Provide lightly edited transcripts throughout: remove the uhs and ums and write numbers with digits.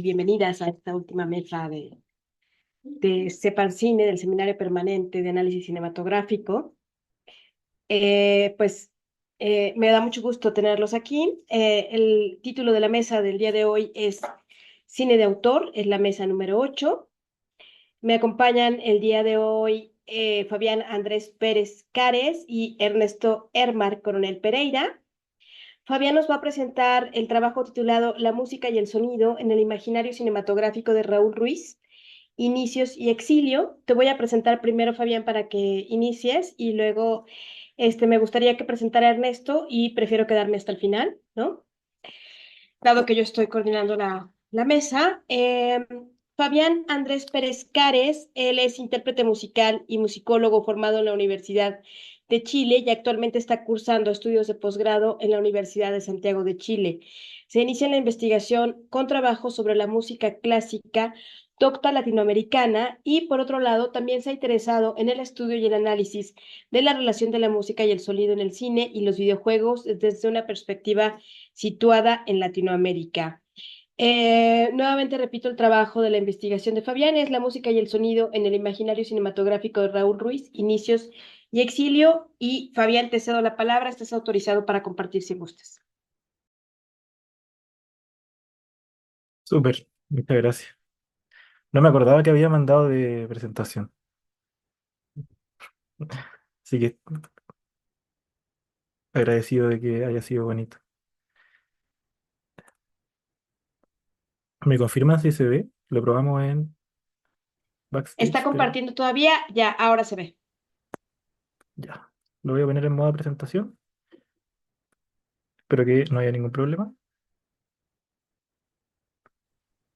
bienvenidas a esta última mesa de Sepan Cine, del Seminario Permanente de Análisis Cinematográfico. Pues me da mucho gusto tenerlos aquí. El título de la mesa del día de hoy es Cine de Autor, es la mesa número 8. Me acompañan el día de hoy Fabián Andrés Pérez Cares y Ernesto Ermar Coronel Pereira. Fabián nos va a presentar el trabajo titulado La música y el sonido en el imaginario cinematográfico de Raúl Ruiz, Inicios y Exilio. Te voy a presentar primero, Fabián, para que inicies y luego me gustaría que presentara a Ernesto y prefiero quedarme hasta el final, ¿no? Dado que yo estoy coordinando la mesa. Fabián Andrés Pérez Cares, él es intérprete musical y musicólogo formado en la Universidad de Chile y actualmente está cursando estudios de posgrado en la Universidad de Santiago de Chile. Se inicia en la investigación con trabajos sobre la música clásica docta latinoamericana y, por otro lado, también se ha interesado en el estudio y el análisis de la relación de la música y el sonido en el cine y los videojuegos desde una perspectiva situada en Latinoamérica. Nuevamente repito el trabajo de la investigación de Fabián, es la música y el sonido en el imaginario cinematográfico de Raúl Ruiz, Inicios y Exilio. Y Fabián, te cedo la palabra, estás autorizado para compartir si gustas. Súper, muchas gracias. No me acordaba que había mandado de presentación, así que agradecido de que haya sido bonito. ¿Me confirman si se ve? Lo probamos en Está Backstage, pero compartiendo todavía, ya, ahora se ve. ya. Lo voy a poner en modo presentación. Espero que no haya ningún problema.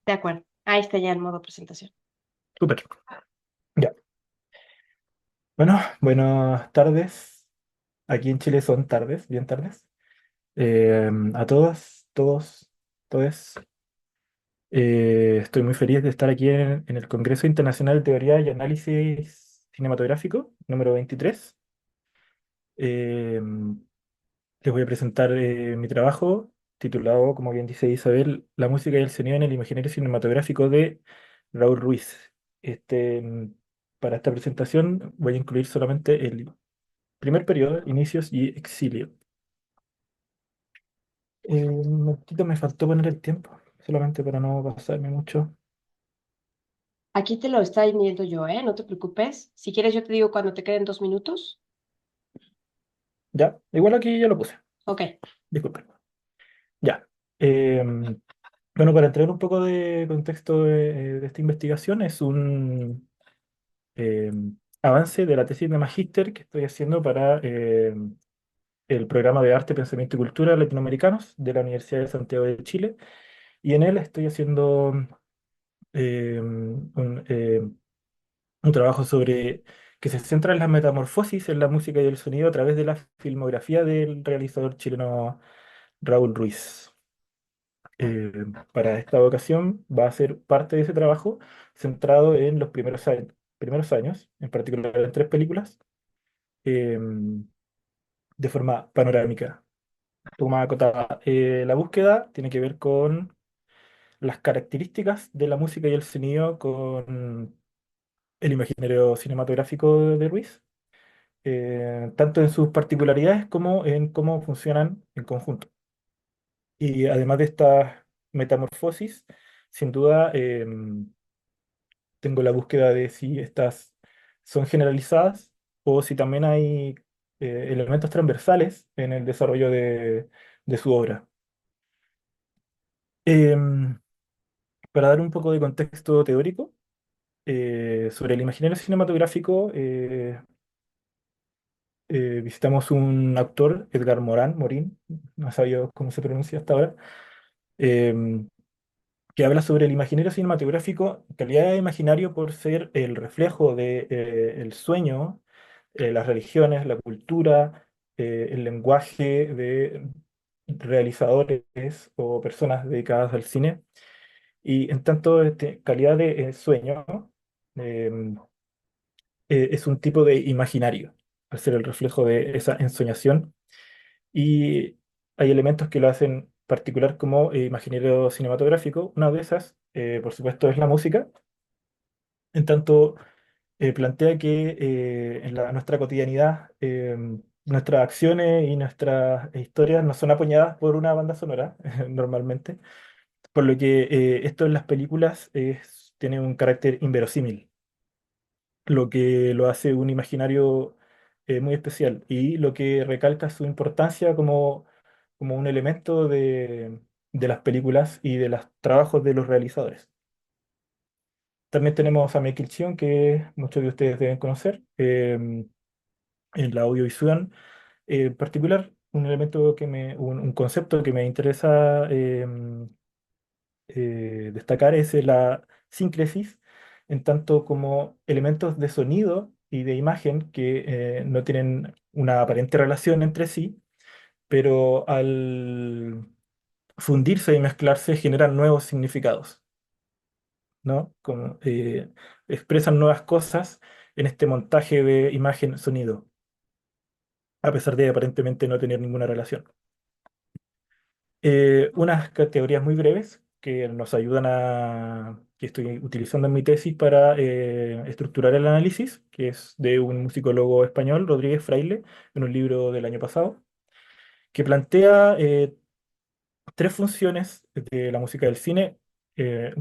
De acuerdo, ahí está ya el modo presentación. Súper, ya. Bueno, buenas tardes. Aquí en Chile son tardes, bien tardes. A todas, todos, todes. Estoy muy feliz de estar aquí en el Congreso Internacional de Teoría y Análisis Cinematográfico, número 23. Eh, Les voy a presentar mi trabajo titulado, como bien dice Isabel, La música y el sonido en el imaginario cinematográfico de Raúl Ruiz. Este, mm, para esta presentación voy a incluir solamente el primer periodo, inicios y exilio. Un momentito, me faltó poner el tiempo, solamente para no pasarme mucho. Aquí te lo está viendo yo, ¿eh? No te preocupes. Si quieres, yo te digo cuando te queden 2 minutos. Ya, igual aquí ya lo puse, Ok. disculpen. Ya. Em, bueno, para entrar un poco de contexto de esta investigación, es un avance de la tesis de magíster que estoy haciendo para el programa de Arte, Pensamiento y Cultura Latinoamericanos de la Universidad de Santiago de Chile. Y en él estoy haciendo un trabajo sobre que se centra en las metamorfosis en la música y el sonido a través de la filmografía del realizador chileno Raúl Ruiz. eh, para esta ocasión va a ser parte de ese trabajo centrado en los primeros años, en particular en tres películas, de forma panorámica. Toma acotada. La búsqueda tiene que ver con las características de la música y el sonido con el imaginario cinematográfico de Ruiz, tanto en sus particularidades como en cómo funcionan en conjunto. Y además de estas metamorfosis, sin duda, tengo la búsqueda de si estas son generalizadas o si también hay elementos transversales en el desarrollo de su obra. Em, para dar un poco de contexto teórico sobre el imaginario cinematográfico, visitamos un autor, Edgar Morin, no sabía cómo se pronuncia hasta ahora, em, que habla sobre el imaginario cinematográfico, calidad de imaginario por ser el reflejo de, el sueño, las religiones, la cultura, el lenguaje de realizadores o personas dedicadas al cine. Y en tanto, calidad de sueño em, es un tipo de imaginario, al ser el reflejo de esa ensoñación. Y hay elementos que lo hacen particular como ingeniero cinematográfico. Una de esas, por supuesto, es la música. En tanto, plantea que nuestra cotidianidad, nuestras acciones y nuestras historias no son apoyadas por una banda sonora, normalmente, por lo que esto en las películas tiene un carácter inverosímil, lo que lo hace un imaginario muy especial y lo que recalca su importancia como un elemento de las películas y de los trabajos de los realizadores. También tenemos a Michael Chion, que muchos de ustedes deben conocer, en la audiovisual. En particular, un elemento un concepto que me interesa destacar es la síncresis, en tanto como elementos de sonido y de imagen que no tienen una aparente relación entre sí, pero al fundirse y mezclarse generan nuevos significados, ¿no? Como, expresan nuevas cosas en este montaje de imagen-sonido, a pesar de aparentemente no tener ninguna relación. Unas categorías muy breves que nos ayudan que estoy utilizando en mi tesis para estructurar el análisis, que es de un musicólogo español, Rodríguez Fraile, en un libro del año pasado, que plantea tres funciones de la música del cine,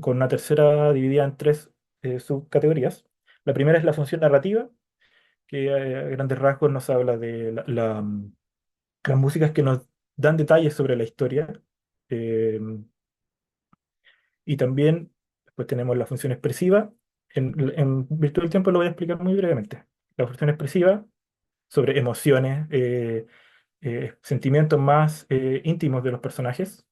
con una tercera dividida en tres subcategorías. La primera es la función narrativa, que a grandes rasgos nos habla de las músicas que nos dan detalles sobre la historia. eh, y también pues, tenemos la función expresiva. En virtud del tiempo lo voy a explicar muy brevemente. La función expresiva sobre emociones, sentimientos más íntimos de los personajes.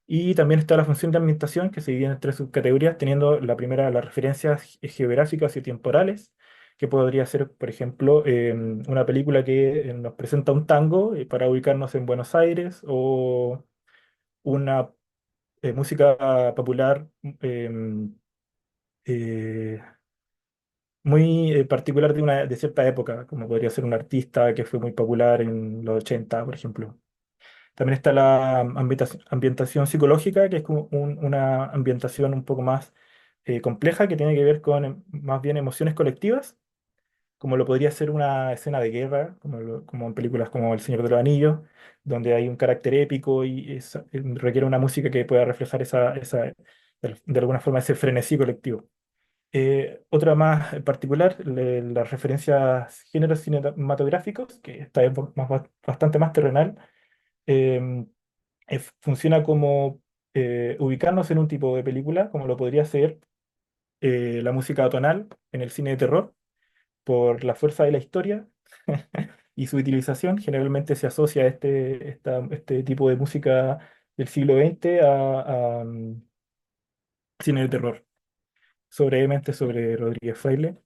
Y también está la función de ambientación, que se divide en tres subcategorías, teniendo la primera las referencias geográficas y temporales, que podría ser, por ejemplo, una película que nos presenta un tango para ubicarnos en Buenos Aires, o una música popular eh, muy particular de cierta época, como podría ser un artista que fue muy popular en los 80, por ejemplo. También está la ambientación psicológica, que es como una ambientación un poco más compleja, que tiene que ver con más bien emociones colectivas, como lo podría ser una escena de guerra, como en películas como El Señor de los Anillos, donde hay un carácter épico y requiere una música que pueda reflejar de alguna forma ese frenesí colectivo. Otra más en particular, las referencias géneros cinematográficos, que esta es bastante más terrenal. em, Funciona como ubicarnos en un tipo de película, como lo podría ser la música tonal en el cine de terror, por la fuerza de la historia y su utilización. Generalmente se asocia este tipo de música del siglo XX a cine de terror. Brevemente sobre Rodríguez Fraile.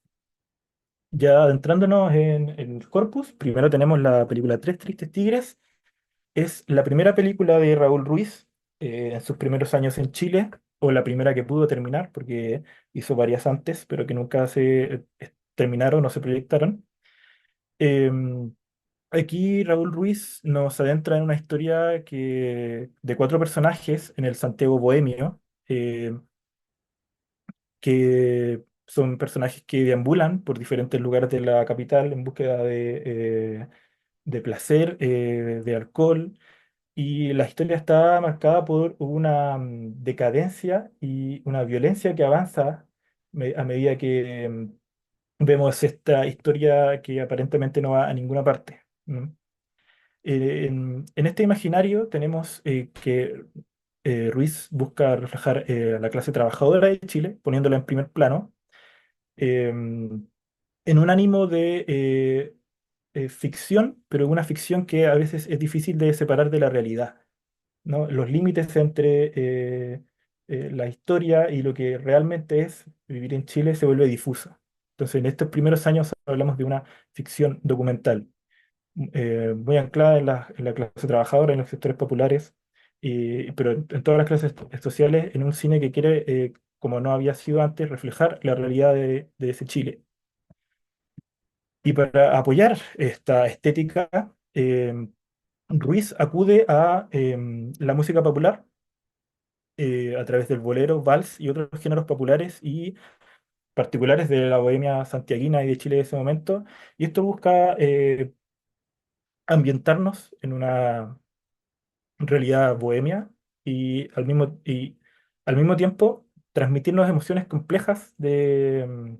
Ya adentrándonos en el corpus, primero tenemos la película Tres Tristes Tigres. Es la primera película de Raúl Ruiz en sus primeros años en Chile, o la primera que pudo terminar, porque hizo varias antes, pero que nunca se terminaron o se proyectaron. Em, Aquí Raúl Ruiz nos adentra en una historia de cuatro personajes en el Santiago bohemio, que son personajes que deambulan por diferentes lugares de la capital en búsqueda de placer, de alcohol, y la historia está marcada por una decadencia y una violencia que avanza a medida que vemos esta historia que aparentemente no va a ninguna parte, ¿no? En este imaginario tenemos que Ruiz busca reflejar a la clase trabajadora de Chile, poniéndola en primer plano, em, en un ánimo de ficción, pero una ficción que a veces es difícil de separar de la realidad, ¿no? Los límites entre la historia y lo que realmente es vivir en Chile se vuelve difuso. Entonces, en estos primeros años hablamos de una ficción documental, muy anclada en la clase trabajadora, en los sectores populares, pero en todas las clases sociales, en un cine que quiere, como no había sido antes, reflejar la realidad de ese Chile. Y para apoyar esta estética, Ruiz acude a la música popular a través del bolero, vals y otros géneros populares y particulares de la bohemia santiaguina y de Chile de ese momento. Y esto busca ambientarnos en una realidad bohemia y al mismo tiempo transmitirnos emociones complejas de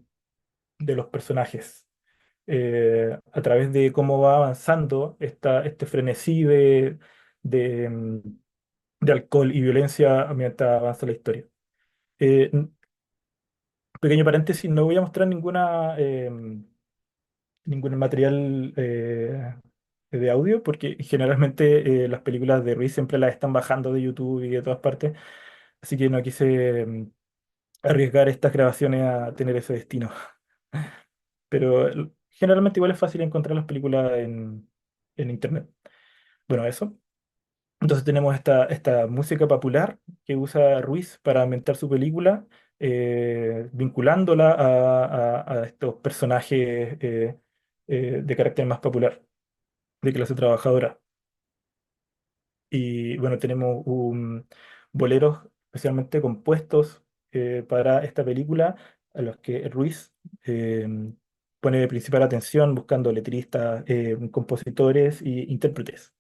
los personajes. A través de cómo va avanzando este frenesí de, mm, de alcohol y violencia mientras avanza la historia. Eh, n- Pequeño paréntesis, no voy a mostrar ningún material de audio porque generalmente las películas de Ruiz siempre las están bajando de YouTube y de todas partes, así que no quise arriesgar estas grabaciones a tener ese destino. Pero generalmente igual es fácil encontrar las películas en internet. Bueno, eso. Entonces tenemos esta música popular que usa Ruiz para ambientar su película, vinculándola a estos personajes de carácter más popular, de clase trabajadora. Y bueno, tenemos boleros especialmente compuestos para esta película, a los que Ruiz eh, pone de principal atención buscando letristas, compositores e intérpretes.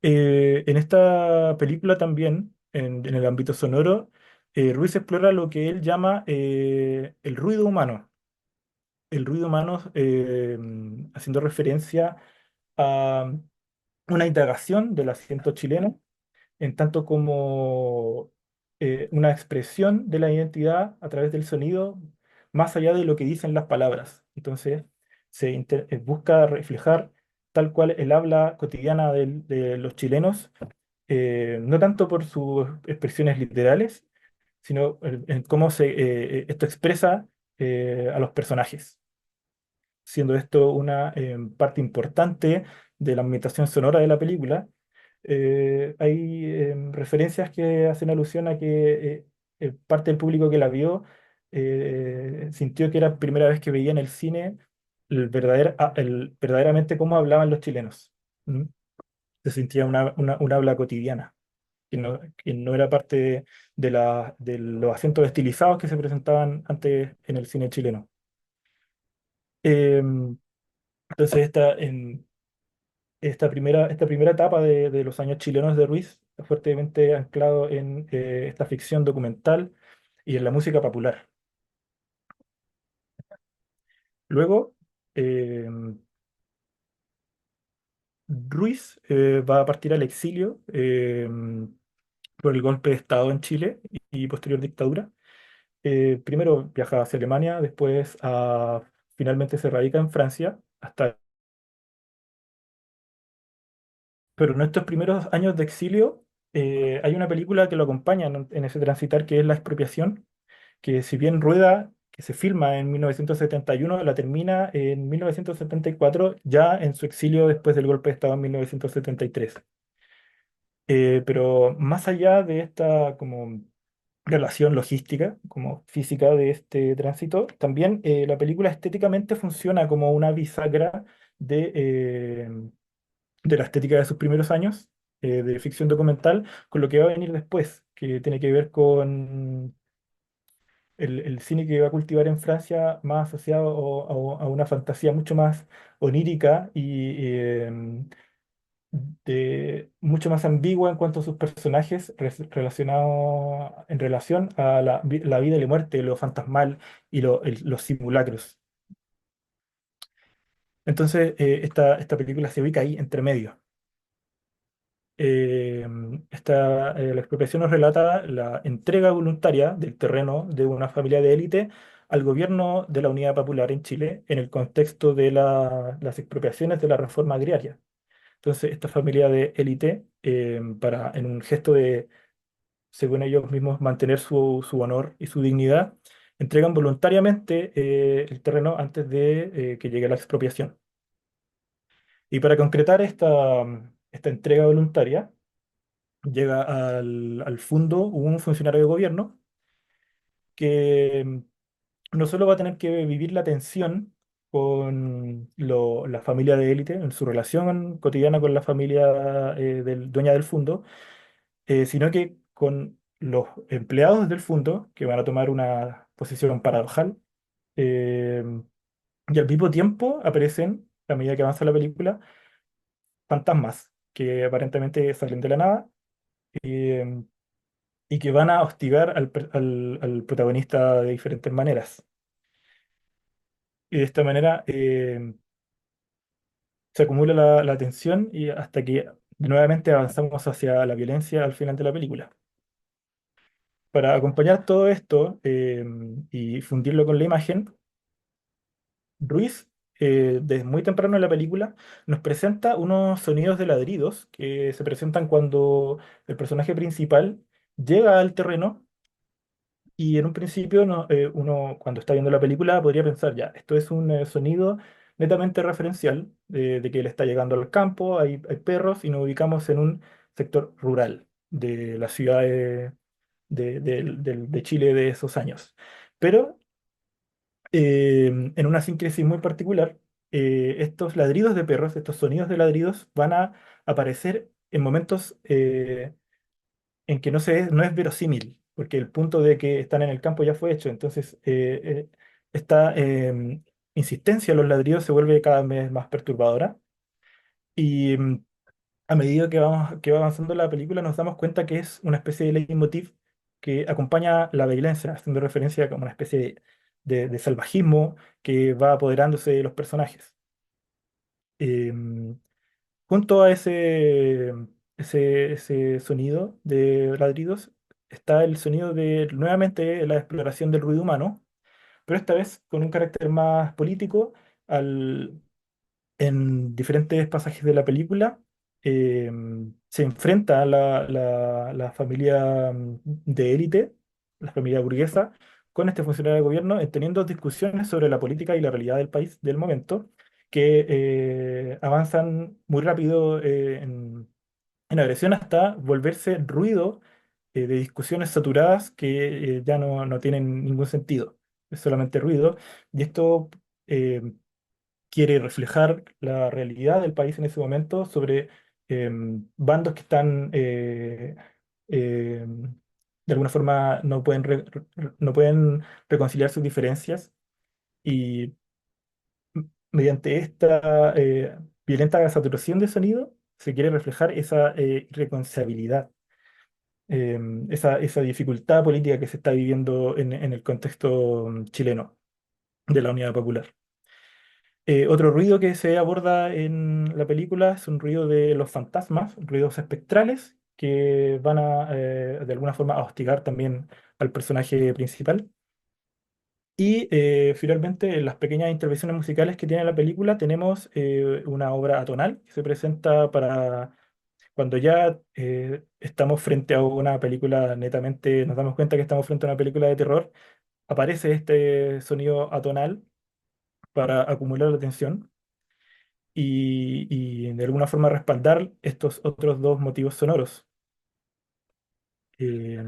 En esta película también, en el ámbito sonoro, Ruiz explora lo que él llama el ruido humano. El ruido humano haciendo referencia a una indagación del acento chileno, en tanto como una expresión de la identidad a través del sonido, más allá de lo que dicen las palabras. Entonces, busca reflejar tal cual el habla cotidiana de los chilenos, no tanto por sus expresiones literales, sino en cómo esto expresa a los personajes, siendo esto una parte importante de la ambientación sonora de la película. Hay referencias que hacen alusión a que parte del público que la vio sintió que era primera vez que veía en el cine verdaderamente cómo hablaban los chilenos. ¿Mm? Se sentía una habla cotidiana, que no era parte de los acentos estilizados que se presentaban antes en el cine chileno. Em, entonces, esta primera etapa de los años chilenos de Ruiz está fuertemente anclado en esta ficción documental y en la música popular. Luego, eh, Ruiz va a partir al exilio por el golpe de Estado en Chile y posterior dictadura. Primero viaja hacia Alemania, después finalmente se radica en Francia, pero en estos primeros años de exilio hay una película que lo acompaña en ese transitar, que es La Expropiación, que si bien rueda, que se filma en 1971, la termina en 1974, ya en su exilio después del golpe de Estado en 1973. Pero más allá de esta como relación logística, como física de este tránsito, también la película estéticamente funciona como una bisagra de la estética de sus primeros años de ficción documental, con lo que va a venir después, que tiene que ver con el cine que va a cultivar en Francia, más asociado a una fantasía mucho más onírica y mucho más ambigua en cuanto a sus personajes relacionados en relación a la vida y la muerte, lo fantasmal y los simulacros. Entonces, esta película se ubica ahí entre medio. La expropiación nos relata la entrega voluntaria del terreno de una familia de élite al gobierno de la Unidad Popular en Chile en el contexto de las expropiaciones de la reforma agraria. Entonces, esta familia de élite, en un gesto de, según ellos mismos, mantener su honor y su dignidad, entregan voluntariamente el terreno antes de que llegue la expropiación. Y para concretar esta entrega voluntaria, llega al fondo un funcionario de gobierno que no solo va a tener que vivir la tensión con la familia de élite, en su relación cotidiana con la familia dueña del fondo, sino que con los empleados del fondo, que van a tomar una posición paradojal, eh, y al mismo tiempo aparecen, a medida que avanza la película, fantasmas que aparentemente salen de la nada, eh, y que van a hostigar al protagonista de diferentes maneras. Y de esta manera se acumula la tensión y hasta que nuevamente avanzamos hacia la violencia al final de la película. Para acompañar todo esto y fundirlo con la imagen, Ruiz, desde muy temprano en la película, nos presenta unos sonidos de ladridos que se presentan cuando el personaje principal llega al terreno. Y en un principio uno cuando está viendo la película podría pensar, ya, esto es un sonido netamente referencial de que él está llegando al campo, hay perros y nos ubicamos en un sector rural de la ciudad de Chile de esos años. Pero en una sincresis muy particular, estos ladridos de perros, estos sonidos de ladridos van a aparecer en momentos en que no es verosímil, porque el punto de que están en el campo ya fue hecho. Entonces, esta insistencia a los ladridos se vuelve cada vez más perturbadora. Y a medida que va avanzando la película, nos damos cuenta que es una especie de leitmotiv que acompaña la violencia, haciendo referencia como una especie de salvajismo que va apoderándose de los personajes. Em, Junto a ese sonido de ladridos está el sonido de nuevamente la exploración del ruido humano, pero esta vez con un carácter más político. En diferentes pasajes de la película se enfrenta la familia de élite, la familia burguesa, con este funcionario de gobierno, teniendo discusiones sobre la política y la realidad del país del momento, que avanzan muy rápido en agresión hasta volverse ruido de discusiones saturadas que ya no tienen ningún sentido, es solamente ruido. Y esto quiere reflejar la realidad del país en ese momento sobre bandos que están de alguna forma no pueden reconciliar sus diferencias y mediante esta violenta saturación de sonido se quiere reflejar esa irreconciliabilidad, esa dificultad política que se está viviendo en el contexto chileno de la Unidad Popular. Otro ruido que se aborda en la película es un ruido de los fantasmas, ruidos espectrales que van de alguna forma, a hostigar también al personaje principal. Y finalmente, en las pequeñas intervenciones musicales que tiene la película, tenemos una obra atonal que se presenta para cuando ya estamos frente a una película netamente, nos damos cuenta que estamos frente a una película de terror, aparece este sonido atonal para acumular la atención y de alguna forma respaldar estos otros dos motivos sonoros. Eh,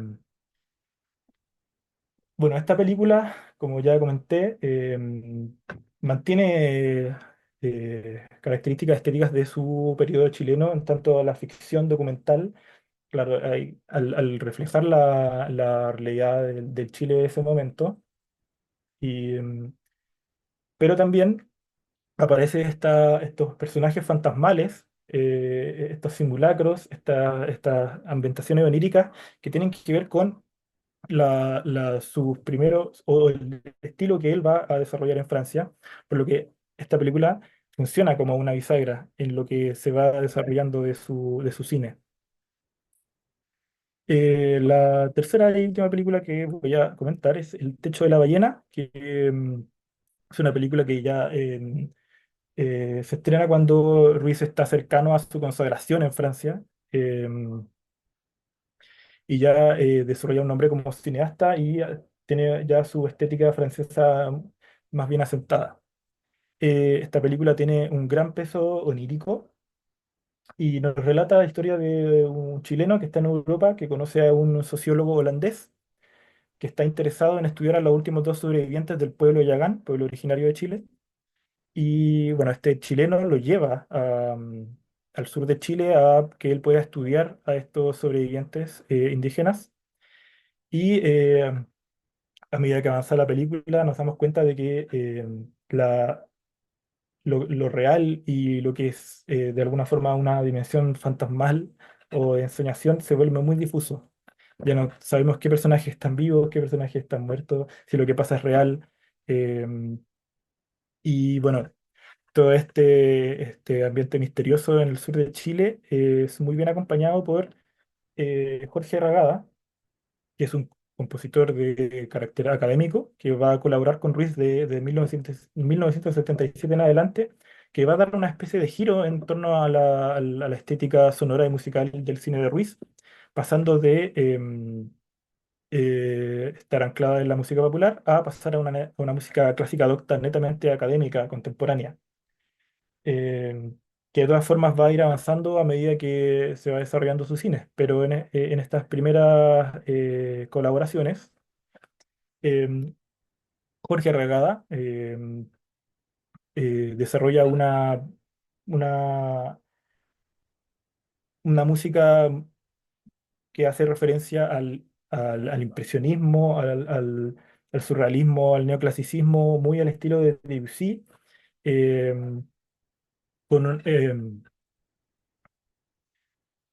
bueno, esta película, como ya comenté, mantiene características estéticas de su periodo chileno en tanto a la ficción documental. Claro, al reflejar la realidad del Chile de ese momento, y, pero también aparece estos personajes fantasmales, estos simulacros, estas ambientaciones oníricas que tienen que ver con sus primeros, o el estilo que él va a desarrollar en Francia, por lo que esta película funciona como una bisagra en lo que se va desarrollando de su cine. La tercera y última película que voy a comentar es El techo de la ballena, que es una película que ya se estrena cuando Ruiz está cercano a su consagración en Francia, y ya desarrolla un nombre como cineasta y tiene ya su estética francesa más bien asentada. Esta película tiene un gran peso onírico y nos relata la historia de un chileno que está en Europa, que conoce a un sociólogo holandés que está interesado en estudiar a los últimos dos sobrevivientes del pueblo Yagán, pueblo originario de Chile, Y bueno, este chileno lo lleva al sur de Chile a que él pueda estudiar a estos sobrevivientes indígenas. Y a medida que avanza la película nos damos cuenta de que lo real y lo que es de alguna forma una dimensión fantasmal o de ensoñación se vuelve muy difuso. Ya no sabemos qué personajes están vivos, qué personajes están muertos, si lo que pasa es real. em, y bueno, todo este ambiente misterioso en el sur de Chile es muy bien acompañado por Jorge Ragada, que es un compositor de carácter académico, que va a colaborar con Ruiz de 1977 en adelante, que va a dar una especie de giro en torno a la estética sonora y musical del cine de Ruiz, pasando de estar anclada en la música popular a pasar a una música clásica docta netamente académica, contemporánea. Que de todas formas va a ir avanzando a medida que se va desarrollando su cine, pero en estas primeras colaboraciones, em, Jorge Regada desarrolla una, una música que hace referencia al impresionismo, al surrealismo, al neoclasicismo, muy al estilo de Debussy, em, con,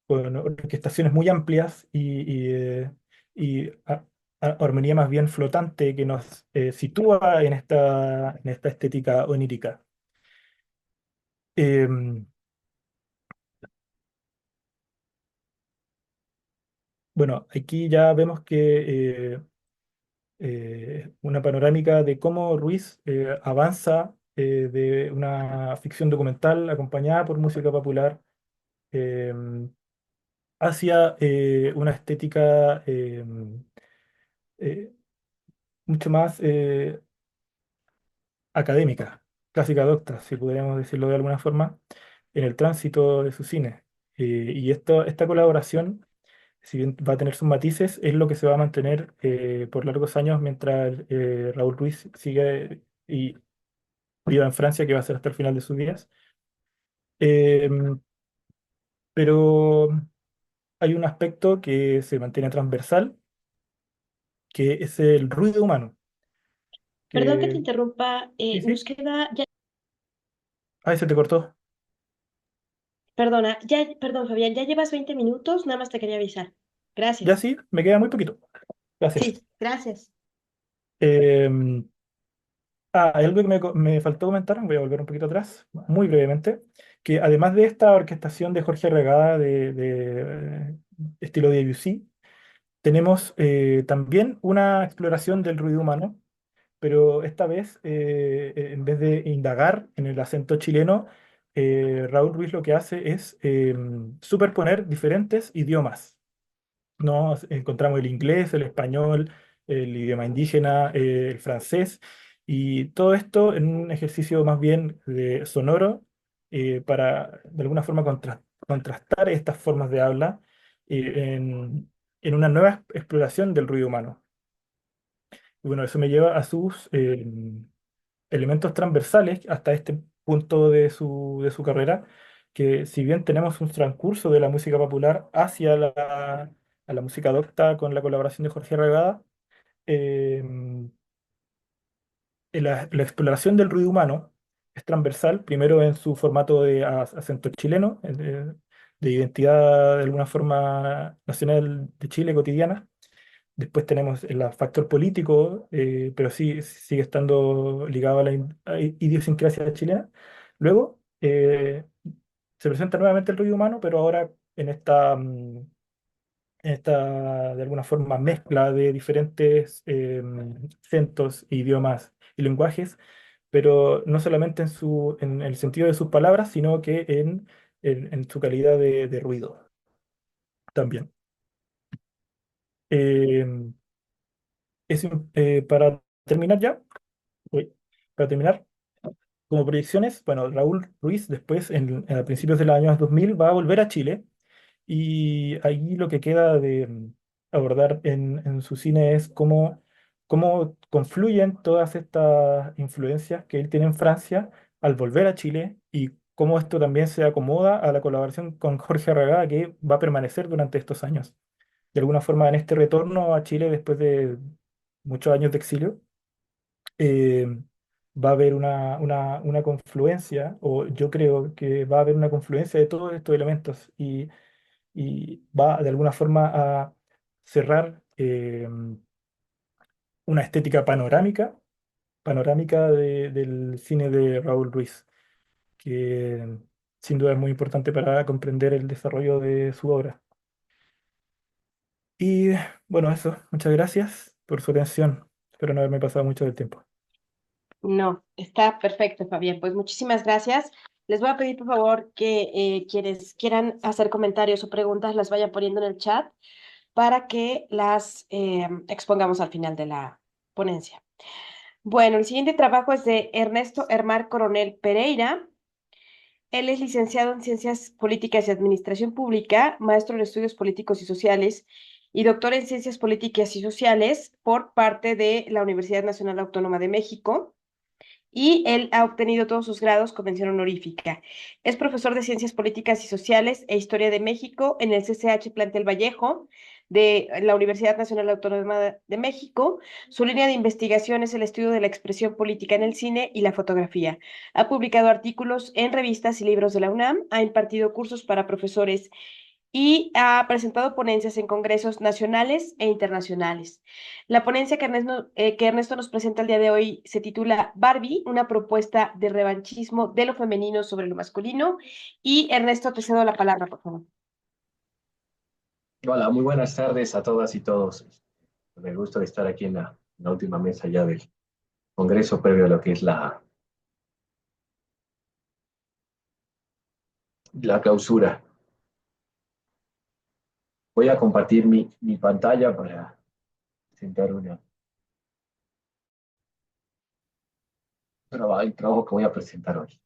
con orquestaciones muy amplias y armonía más bien flotante que nos sitúa en esta estética onírica. Em, bueno, aquí ya vemos que una panorámica de cómo Ruiz avanza de una ficción documental acompañada por música popular em, hacia una estética eh, mucho más académica, clásica docta, si pudiéramos decirlo de alguna forma, en el tránsito de su cine. Y esta colaboración, si bien va a tener sus matices, es lo que se va a mantener por largos años mientras Raúl Ruiz sigue y viva en Francia, que va a ser hasta el final de sus días. Em, pero hay un aspecto que se mantiene transversal, que es el ruido humano, Perdón que te que... interrumpa, Sí, nos sí. queda, ya, Ahí se te cortó. perdona, ya, perdón, Fabián, ya llevas 20 minutos, nada más te quería avisar. Ya Gracias. sí, me queda muy poquito. Gracias. Sí, gracias. Em, hay algo que me faltó comentar, voy a volver un poquito atrás, muy brevemente, que además de esta orquestación de Jorge Regada de estilo de Debussy, tenemos también una exploración del ruido humano, pero esta vez, en vez de indagar en el acento chileno, Raúl Ruiz lo que hace es superponer diferentes idiomas. ¿No? Encontramos el inglés, el español, el idioma indígena, el francés, y todo esto en un ejercicio más bien de sonoro para de alguna forma contrastar estas formas de habla en una nueva exploración del ruido humano. Y bueno, eso me lleva a sus elementos transversales hasta este punto de su carrera, que si bien tenemos un transcurso de la música popular hacia a la música docta con la colaboración de Jorge Regada, eh, la exploración del ruido humano es transversal, primero en su formato de acento chileno, de identidad de alguna forma nacional de Chile cotidiana. Después tenemos el factor político, pero sí sigue estando ligado a la idiosincrasia chilena. Luego se presenta nuevamente el ruido humano, pero ahora en esta de alguna forma, mezcla de diferentes acentos, idiomas y lenguajes, pero no solamente en el sentido de sus palabras, sino que en su calidad de ruido también. Em, para terminar ya. Uy, para terminar, como proyecciones, bueno, Raúl Ruiz después, a principios de los años 2000, va a volver a Chile y ahí lo que queda de abordar en su cine es cómo confluyen todas estas influencias que él tiene en Francia al volver a Chile y cómo esto también se acomoda a la colaboración con Jorge Arragada que va a permanecer durante estos años. De alguna forma, en este retorno a Chile después de muchos años de exilio, eh, va a haber una confluencia, o yo creo que va a haber una confluencia de todos estos elementos y va de alguna forma a cerrar una estética panorámica del cine de Raúl Ruiz, que sin duda es muy importante para comprender el desarrollo de su obra. Y bueno, eso, muchas gracias por su atención. Espero no haberme pasado mucho del tiempo. No, está perfecto, Fabián. Pues muchísimas gracias. Les voy a pedir, por favor, que quienes quieran hacer comentarios o preguntas las vayan poniendo en el chat para que las expongamos al final de la ponencia. Bueno, el siguiente trabajo es de Ernesto Hermar Coronel Pereira. Él es licenciado en Ciencias Políticas y Administración Pública, maestro en Estudios Políticos y Sociales y doctor en Ciencias Políticas y Sociales por parte de la Universidad Nacional Autónoma de México y él ha obtenido todos sus grados con mención honorífica. Es profesor de Ciencias Políticas y Sociales e Historia de México en el CCH Plantel Vallejo de la Universidad Nacional Autónoma de México. Su línea de investigación es el estudio de la expresión política en el cine y la fotografía. Ha publicado artículos en revistas y libros de la UNAM, ha impartido cursos para profesores y ha presentado ponencias en congresos nacionales e internacionales. La ponencia que Ernesto nos presenta el día de hoy se titula Barbie, una propuesta de revanchismo de lo femenino sobre lo masculino. Y Ernesto, te cedo la palabra, por favor. Hola, muy buenas tardes a todas y todos. Con el gusto de estar aquí en la última mesa ya del Congreso previo a lo que es la clausura. Voy a compartir mi pantalla para presentar el trabajo que voy a presentar hoy.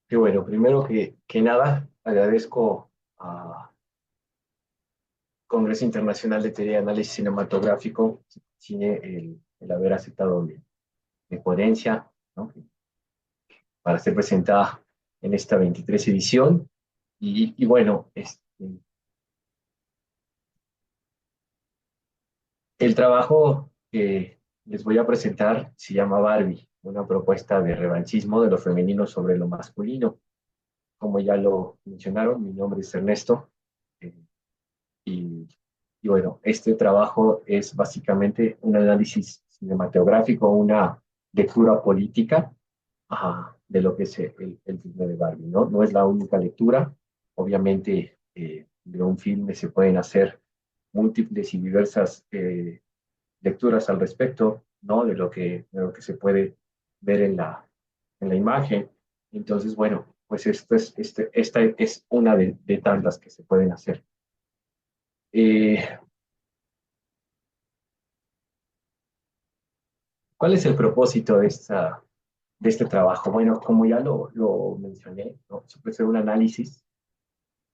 Y bueno, primero que nada, agradezco a Congreso Internacional de Teoría y Análisis Cinematográfico, Cine, el haber aceptado mi ponencia, ¿no? Para ser presentada en esta 23 edición. Y bueno, el trabajo que les voy a presentar se llama Barbie, una propuesta de revanchismo de lo femenino sobre lo masculino. Como ya lo mencionaron, mi nombre es Ernesto. eh, y, y bueno, este trabajo es básicamente un análisis cinematográfico, una lectura política de lo que es el filme de Barbie, ¿no? No es la única lectura. Obviamente, de un filme se pueden hacer múltiples y diversas lecturas al respecto, ¿no? De lo que se puede ver en la imagen. Entonces, bueno, pues esta es una de tantas que se pueden hacer. Eh, ¿Cuál es el propósito de este trabajo? Bueno, como ya lo mencioné, ¿no? Se puede hacer un análisis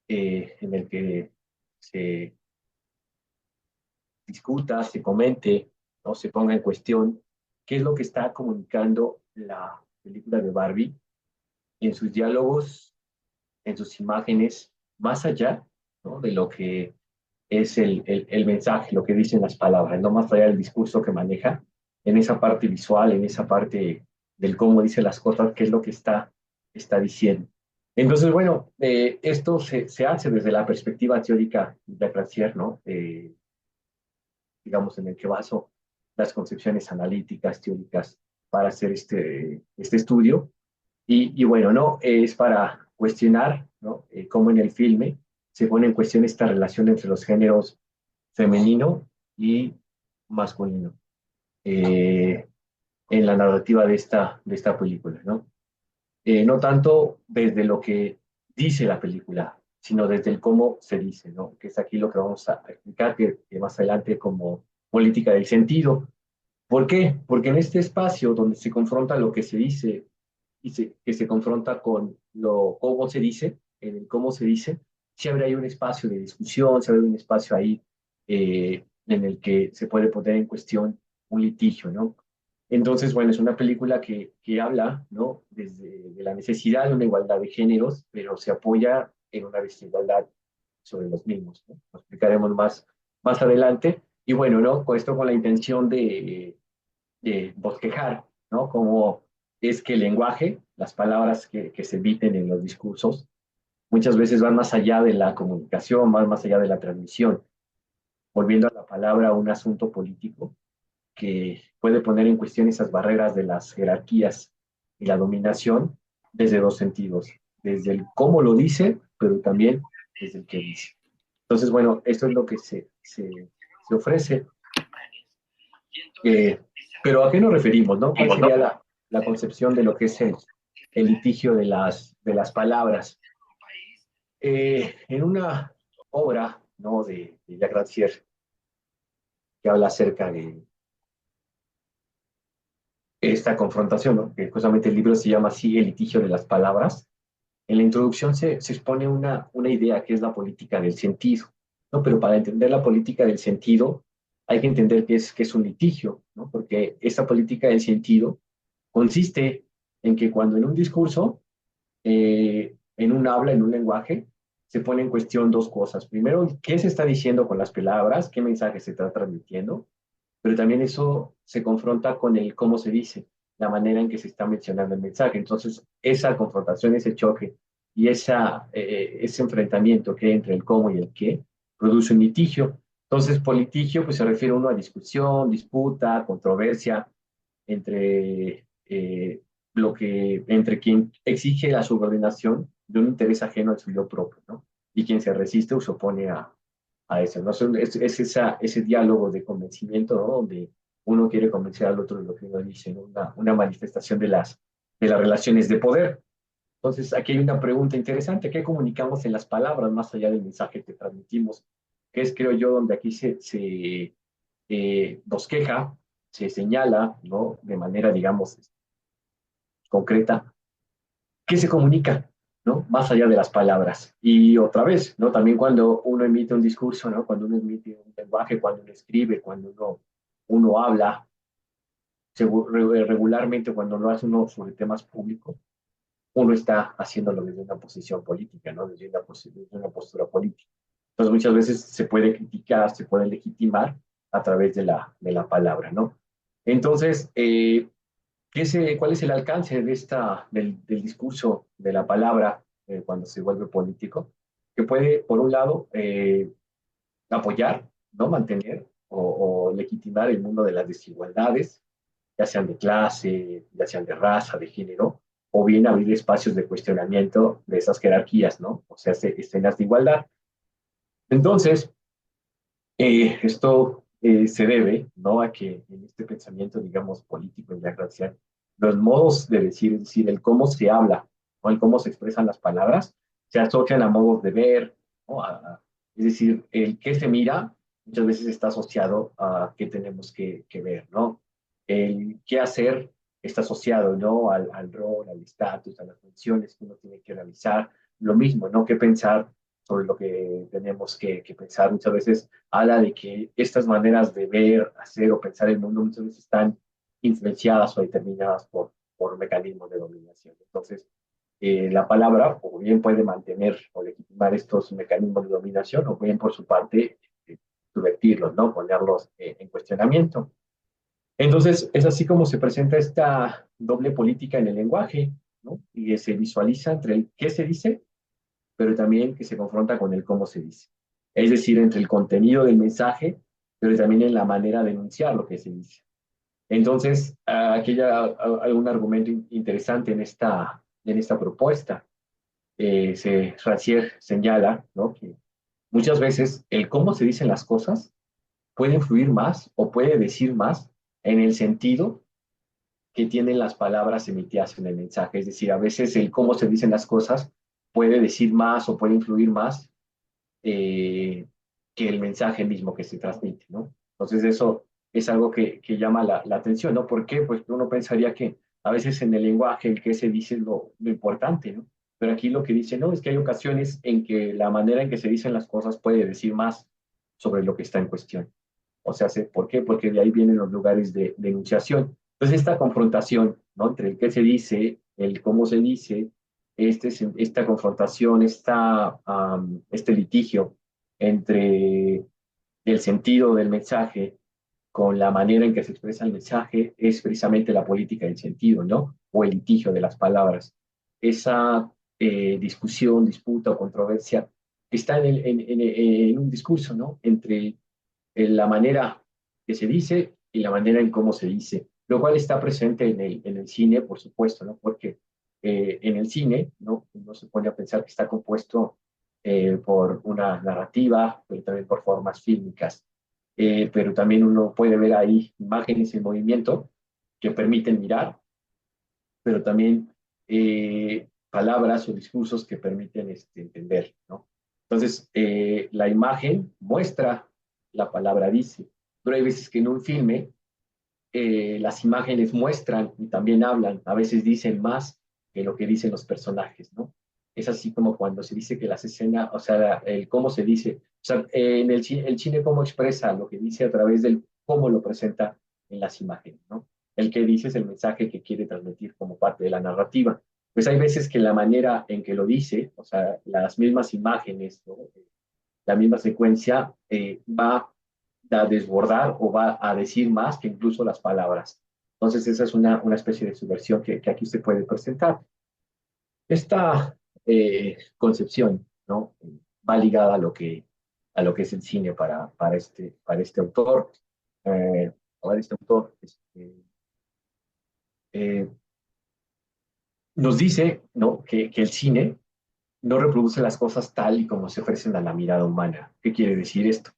en el que se discuta, se comente, ¿no? Se ponga en cuestión qué es lo que está comunicando la película de Barbie en sus diálogos, en sus imágenes, más allá, ¿no? De lo que es el mensaje, lo que dicen las palabras, no más allá del discurso que maneja, en esa parte visual, en esa parte del cómo dice las cosas, qué es lo que está diciendo. Entonces, bueno, esto se hace desde la perspectiva teórica de Rancière, ¿no? Digamos, en el que baso las concepciones analíticas, teóricas, para hacer este estudio. Y bueno, ¿no? Es para cuestionar, ¿no? Cómo en el filme se pone en cuestión esta relación entre los géneros femenino y masculino en la narrativa de esta película, ¿no? No tanto desde lo que dice la película, sino desde el cómo se dice, ¿no? Que es aquí lo que vamos a explicar que más adelante como política del sentido. ¿Por qué? Porque en este espacio donde se confronta lo que se dice que se confronta con lo cómo se dice, en el cómo se dice, si habrá ahí un espacio de discusión, si habrá un espacio ahí en el que se puede poner en cuestión un litigio, ¿no? Entonces, bueno, es una película que habla, ¿no? Desde de la necesidad de una igualdad de géneros, pero se apoya en una desigualdad sobre los mismos, ¿no? Lo explicaremos más adelante. Y bueno, ¿no? Con esto con la intención de bosquejar, ¿no? Cómo es que el lenguaje, las palabras que se emiten en los discursos, muchas veces van más allá de la comunicación, van más allá de la transmisión, volviendo a la palabra un asunto político que puede poner en cuestión esas barreras de las jerarquías y la dominación desde dos sentidos, desde el cómo lo dice, pero también desde el que dice. Entonces, bueno, esto es lo que se ofrece. Pero ¿a qué nos referimos, no? ¿Cuál sería la concepción de lo que es el litigio de las palabras? En una obra, ¿no? de Jacques Rancière, que habla acerca de esta confrontación, ¿no? Que justamente el libro se llama así, El litigio de las palabras. En la introducción se expone una idea que es la política del sentido, ¿no? Pero para entender la política del sentido hay que entender qué es un litigio, ¿no? Porque esta política del sentido consiste en que cuando en un discurso, en un habla, en un lenguaje, se pone en cuestión dos cosas. Primero, ¿qué se está diciendo con las palabras? ¿Qué mensaje se está transmitiendo? Pero también eso se confronta con el cómo se dice, la manera en que se está mencionando el mensaje. Entonces, esa confrontación, ese choque y ese enfrentamiento que hay entre el cómo y el qué produce un litigio. Entonces, por litigio, pues se refiere uno a discusión, disputa, controversia entre entre quien exige la subordinación de un interés ajeno al suyo propio, ¿no? Y quien se resiste o se opone a eso, ¿no? Es ese diálogo de convencimiento, ¿no? Donde uno quiere convencer al otro de lo que uno dice, ¿no? Una manifestación de las relaciones de poder. Entonces, aquí hay una pregunta interesante. ¿Qué comunicamos en las palabras más allá del mensaje que transmitimos? Que es, creo yo, donde aquí se bosqueja, se señala, ¿no? De manera, digamos, concreta, qué se comunica, ¿no? Más allá de las palabras. Y otra vez, ¿no? También cuando uno emite un discurso, ¿no? Cuando uno emite un lenguaje, cuando uno escribe, cuando uno habla, regularmente cuando lo hace uno sobre temas públicos, uno está haciéndolo desde una posición política, ¿no? Desde una postura política. Entonces muchas veces se puede criticar, se puede legitimar a través de la palabra, ¿no? Entonces, ¿cuál es el alcance del discurso, de la palabra, cuando se vuelve político? Que puede, por un lado, apoyar, ¿no? Mantener o legitimar el mundo de las desigualdades, ya sean de clase, ya sean de raza, de género, o bien abrir espacios de cuestionamiento de esas jerarquías, ¿no? O sea, escenas de igualdad. Entonces, esto se debe, ¿no? A que en este pensamiento, digamos, político y racial, los modos de decir, es decir, el cómo se habla, ¿no? El cómo se expresan las palabras, se asocian a modos de ver, ¿no? Es decir, el qué se mira muchas veces está asociado a qué tenemos que ver, ¿no? El qué hacer está asociado, ¿no? Al rol, al estatus, a las funciones que uno tiene que realizar. Lo mismo, ¿no? ¿Qué pensar sobre lo que tenemos que pensar? Muchas veces habla de que estas maneras de ver, hacer o pensar el mundo muchas veces están influenciadas o determinadas por mecanismos de dominación. Entonces, la palabra o bien puede mantener o legitimar estos mecanismos de dominación o bien por su parte subvertirlos, ¿no? Ponerlos en cuestionamiento. Entonces, es así como se presenta esta doble política en el lenguaje, ¿no? Y se visualiza entre el qué se dice, pero también que se confronta con el cómo se dice. Es decir, entre el contenido del mensaje, pero también en la manera de enunciar lo que se dice. Entonces, aquí hay algún argumento interesante en esta propuesta. Rancière señala, ¿no? Que muchas veces el cómo se dicen las cosas puede influir más o puede decir más en el sentido que tienen las palabras emitidas en el mensaje. Es decir, a veces el cómo se dicen las cosas puede decir más o puede influir más que el mensaje mismo que se transmite, ¿no? Entonces eso es algo que llama la atención, ¿no? ¿Por qué? Pues uno pensaría que a veces en el lenguaje el que se dice es lo importante, ¿no? Pero aquí lo que dice, no, es que hay ocasiones en que la manera en que se dicen las cosas puede decir más sobre lo que está en cuestión. O sea, ¿por qué? Porque de ahí vienen los lugares de enunciación. Entonces, esta confrontación, ¿no? Entre el qué se dice, el cómo se dice, esta confrontación, este litigio entre el sentido del mensaje con la manera en que se expresa el mensaje, es precisamente la política del sentido, ¿no? O el litigio de las palabras. Esa discusión, disputa o controversia está en un discurso, ¿no? Entre la manera que se dice y la manera en cómo se dice, lo cual está presente en el cine, por supuesto, ¿no? Porque en el cine, ¿no? Uno se pone a pensar que está compuesto por una narrativa, pero también por formas fílmicas. Pero también uno puede ver ahí imágenes en movimiento que permiten mirar, pero también palabras o discursos que permiten entender, ¿no? Entonces, la imagen muestra, la palabra dice, pero hay veces que en un filme las imágenes muestran y también hablan, a veces dicen más que lo que dicen los personajes, ¿no? Es así como cuando se dice que las escenas, o sea, el cómo se dice, o sea, el cine cómo expresa lo que dice a través del cómo lo presenta en las imágenes, ¿no? El que dice es el mensaje que quiere transmitir como parte de la narrativa. Pues hay veces que la manera en que lo dice, o sea, las mismas imágenes, ¿no? La misma secuencia va a desbordar o va a decir más que incluso las palabras. Entonces, esa es una especie de subversión que aquí se puede presentar. Esta concepción, ¿no? Va ligada a lo que es el cine para este autor. Para este autor eh, nos dice, ¿no? que el cine no reproduce las cosas tal y como se ofrecen a la mirada humana. ¿Qué quiere decir esto?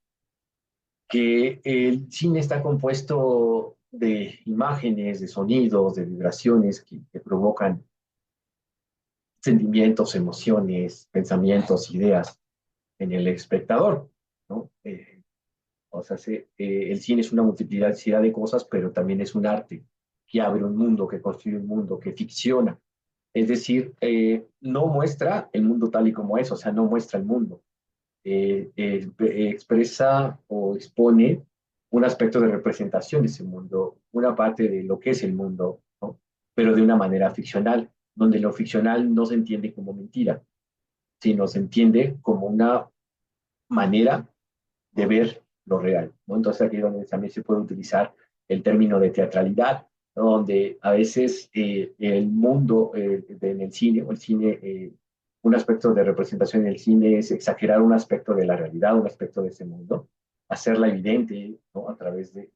Que el cine está compuesto de imágenes, de sonidos, de vibraciones que provocan sentimientos, emociones, pensamientos, ideas en el espectador, ¿no? O sea, el cine es una multiplicidad de cosas, pero también es un arte que abre un mundo, que construye un mundo, que ficciona. Es decir, no muestra el mundo tal y como es, o sea, no muestra el mundo, expresa o expone un aspecto de representación de ese mundo, una parte de lo que es el mundo, ¿no? Pero de una manera ficcional, donde lo ficcional no se entiende como mentira, sino se entiende como una manera de ver lo real, ¿no? Entonces aquí es donde también se puede utilizar el término de teatralidad, ¿no? Donde a veces el mundo en el cine, o el cine, un aspecto de representación en el cine es exagerar un aspecto de la realidad, un aspecto de ese mundo, hacerla evidente, ¿no? A través de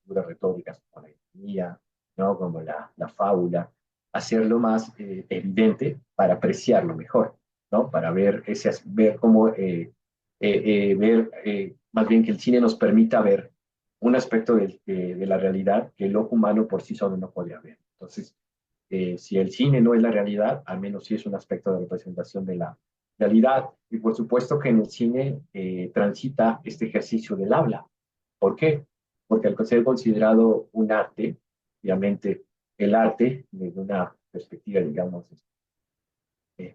figuras retóricas como la ironía, ¿no? Como la fábula, hacerlo más evidente para apreciarlo mejor, ¿no? Para ver cómo ver, más bien que el cine nos permita ver un aspecto de la realidad que el ojo humano por sí solo no podría ver. Entonces, si el cine no es la realidad, al menos sí es un aspecto de representación de la realidad. Y por supuesto que en el cine transita este ejercicio del habla. ¿Por qué? Porque al ser considerado un arte, obviamente el arte, desde una perspectiva, digamos,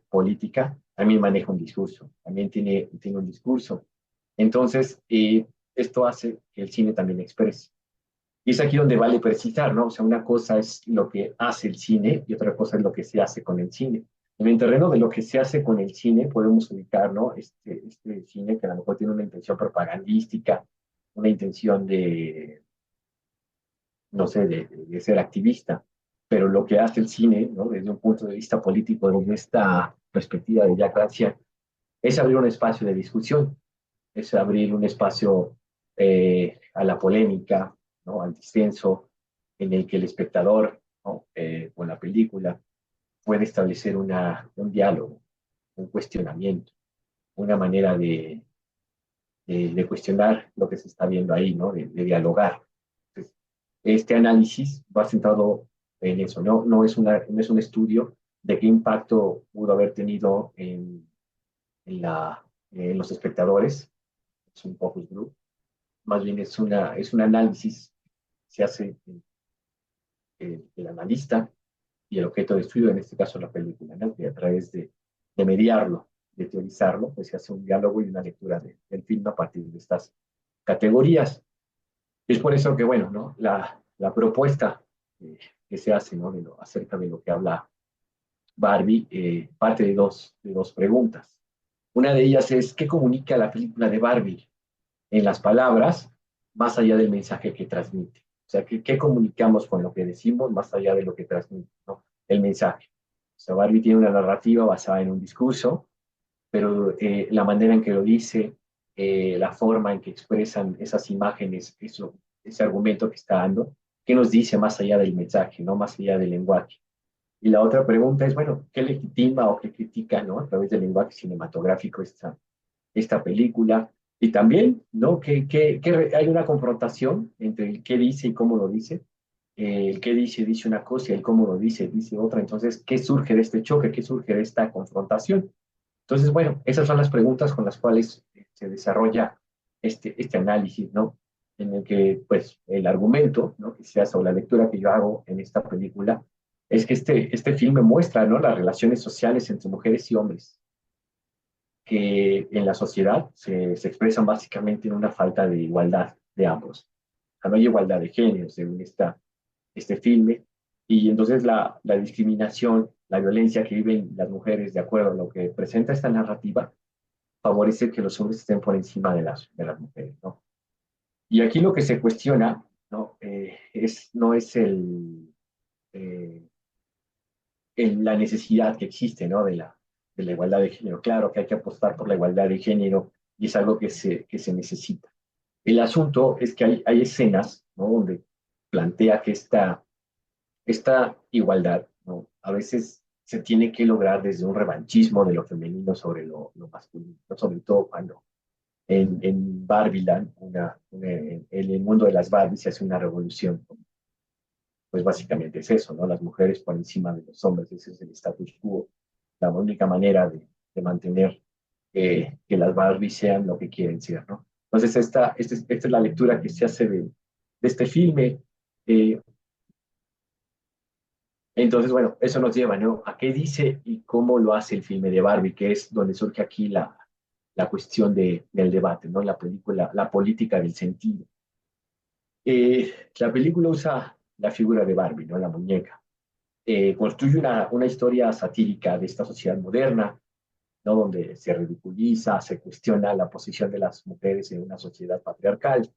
política, también maneja un discurso, también tiene un discurso. Entonces, esto hace que el cine también exprese. Y es aquí donde vale precisar, ¿no? O sea, una cosa es lo que hace el cine y otra cosa es lo que se hace con el cine. En el terreno de lo que se hace con el cine podemos ubicar, ¿no? Este cine que a lo mejor tiene una intención propagandística, una intención de, no sé, de ser activista, pero lo que hace el cine, ¿no? Desde un punto de vista político, desde esta perspectiva de Jack García, es abrir un espacio de discusión, es abrir un espacio a la polémica, ¿no? Al disenso, en el que el espectador, ¿no? Con la película puede establecer un diálogo, un cuestionamiento, una manera de cuestionar lo que se está viendo ahí, ¿no? De dialogar. Entonces, este análisis va centrado en eso, ¿no? No es un estudio de qué impacto pudo haber tenido en, la, en los espectadores, es un focus group, más bien es un análisis que se hace el analista y el objeto de estudio, en este caso la película, ¿no? Que a través de mediarlo, de teorizarlo, pues se hace un diálogo y una lectura del film a partir de estas categorías. Es por eso que, bueno, ¿no? La propuesta que se hace, ¿no? Acerca de lo que habla Barbie, parte de dos preguntas. Una de ellas es, ¿qué comunica la película de Barbie en las palabras, más allá del mensaje que transmite? O sea, ¿qué comunicamos con lo que decimos, más allá de lo que transmite, ¿no? El mensaje. O sea, Barbie tiene una narrativa basada en un discurso, pero la manera en que lo dice, la forma en que expresan esas imágenes, ese argumento que está dando, ¿qué nos dice más allá del mensaje, no más allá del lenguaje? Y la otra pregunta es, bueno, ¿qué legitima o qué critica, ¿no? A través del lenguaje cinematográfico esta película? Y también, ¿no? Hay una confrontación entre el qué dice y cómo lo dice. El qué dice una cosa y el cómo lo dice otra. Entonces, ¿qué surge de este choque? ¿Qué surge de esta confrontación? Entonces, bueno, esas son las preguntas con las cuales se desarrolla este análisis, ¿no? En el que, pues, el argumento, ¿no? Que se hace o la lectura que yo hago en esta película es que este filme muestra, ¿no? Las relaciones sociales entre mujeres y hombres, que en la sociedad se expresan básicamente en una falta de igualdad de ambos. O sea, no hay igualdad de género, según este filme, y entonces la discriminación, la violencia que viven las mujeres, de acuerdo a lo que presenta esta narrativa, favorece que los hombres estén por encima de las mujeres, ¿no? Y aquí lo que se cuestiona, ¿no? No es eh, la necesidad que existe, ¿no? De la igualdad de género. Claro que hay que apostar por la igualdad de género y es algo que se necesita. El asunto es que hay escenas, ¿no? Donde plantea que esta igualdad, ¿no? A veces se tiene que lograr desde un revanchismo de lo femenino sobre lo masculino, ¿no? Sobre todo cuando en Barbiland, en el mundo de las Barbies se hace una revolución. Pues básicamente es eso, ¿no? Las mujeres por encima de los hombres, ese es el status quo, la única manera de mantener que las Barbies sean lo que quieren ser, ¿no? Entonces, esta es la lectura que se hace de este filme. Eh, entonces, bueno, eso nos lleva, ¿no? A qué dice y cómo lo hace el filme de Barbie, que es donde surge aquí la cuestión del debate, ¿no? La película, la política del sentido. La película usa la figura de Barbie, ¿no? La muñeca. Construye una historia satírica de esta sociedad moderna, ¿no? Donde se ridiculiza, se cuestiona la posición de las mujeres en una sociedad patriarcal.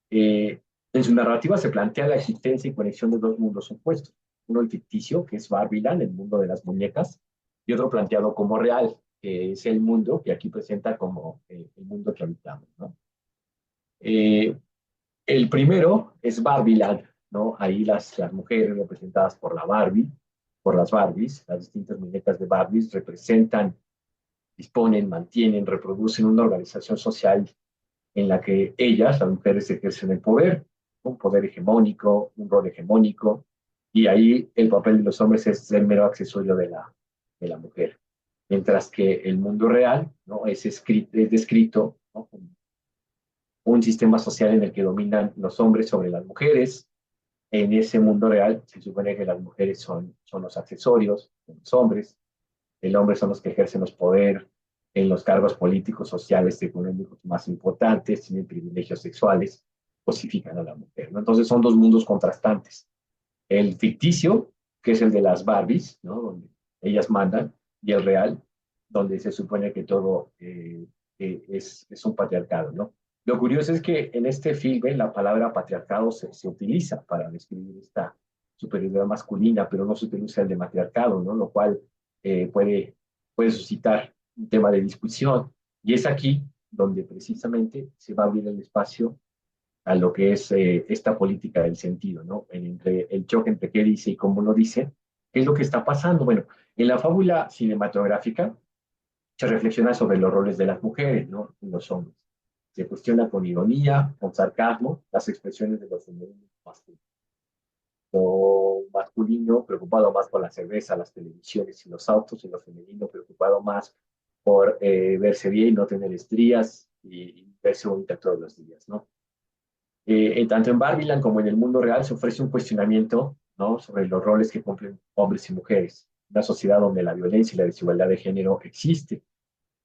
Eh, en su narrativa se plantea la existencia y conexión de dos mundos opuestos. Uno el ficticio, que es Barbiland, el mundo de las muñecas, y otro planteado como real, que es el mundo que aquí presenta como el mundo que habitamos, ¿no? Eh, el primero es Barbiland, ¿no? Ahí las mujeres representadas por la Barbie, por las Barbies, las distintas muñecas de Barbies representan, disponen, mantienen, reproducen una organización social en la que ellas, las mujeres, ejercen el poder, un poder hegemónico, un rol hegemónico, y ahí el papel de los hombres es el mero accesorio de la mujer. Mientras que el mundo real, ¿no? Es descrito, ¿no? Como un sistema social en el que dominan los hombres sobre las mujeres. En ese mundo real se supone que las mujeres son los accesorios de los hombres, el hombre son los que ejercen los poderes en los cargos políticos, sociales, económicos más importantes, tienen privilegios sexuales, cosifican a la mujer, ¿no? Entonces son dos mundos contrastantes. El ficticio, que es el de las Barbies, ¿no? Donde ellas mandan, y el real, donde se supone que todo es un patriarcado, ¿no? Lo curioso es que en este filme la palabra patriarcado se utiliza para describir esta superioridad masculina, pero no se utiliza el de matriarcado, ¿no? Lo cual puede suscitar un tema de discusión. Y es aquí donde precisamente se va a abrir el espacio a lo que es esta política del sentido, ¿no? Entre el choque entre qué dice y cómo lo dice, ¿qué es lo que está pasando? Bueno, en la fábula cinematográfica se reflexiona sobre los roles de las mujeres, ¿no? Y los hombres. Se cuestiona con ironía, con sarcasmo, las expresiones de los femeninos masculinos. Lo masculino preocupado más por la cerveza, las televisiones y los autos, y lo femenino preocupado más por verse bien y no tener estrías y verse bonita todos los días, ¿no? Tanto en Barbiland como en el mundo real se ofrece un cuestionamiento, ¿no? Sobre los roles que cumplen hombres y mujeres. Una sociedad donde la violencia y la desigualdad de género existe.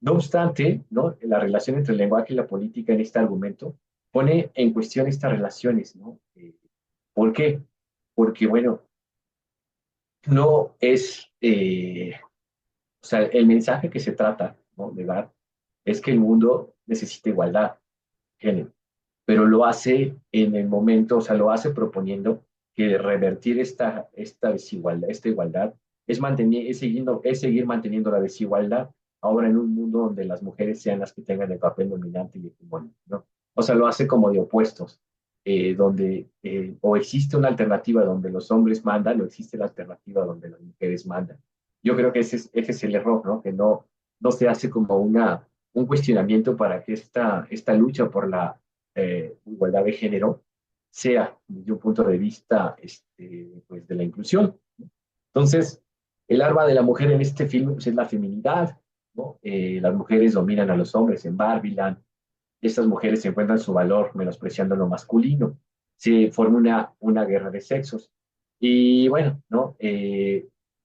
No obstante, ¿no? La relación entre el lenguaje y la política en este argumento pone en cuestión estas relaciones, ¿no? ¿Por qué? Porque, bueno, no es, o sea, el mensaje que se trata, ¿no? de dar es que el mundo necesita igualdad de género, pero lo hace en el momento, o sea, lo hace proponiendo que revertir esta desigualdad, esta igualdad, es seguir manteniendo la desigualdad ahora en un mundo donde las mujeres sean las que tengan el papel dominante y hegemónico, ¿no? O sea, lo hace como de opuestos, donde o existe una alternativa donde los hombres mandan o existe la alternativa donde las mujeres mandan. Yo creo que ese es el error, ¿no? Que no se hace como un cuestionamiento para que esta lucha por la igualdad de género sea desde un punto de vista pues de la inclusión. Entonces, el arma de la mujer en este film pues, es la feminidad, ¿no? Las mujeres dominan a los hombres en Barbieland, estas mujeres encuentran su valor menospreciando lo masculino, se forma una guerra de sexos. Y bueno, ¿no?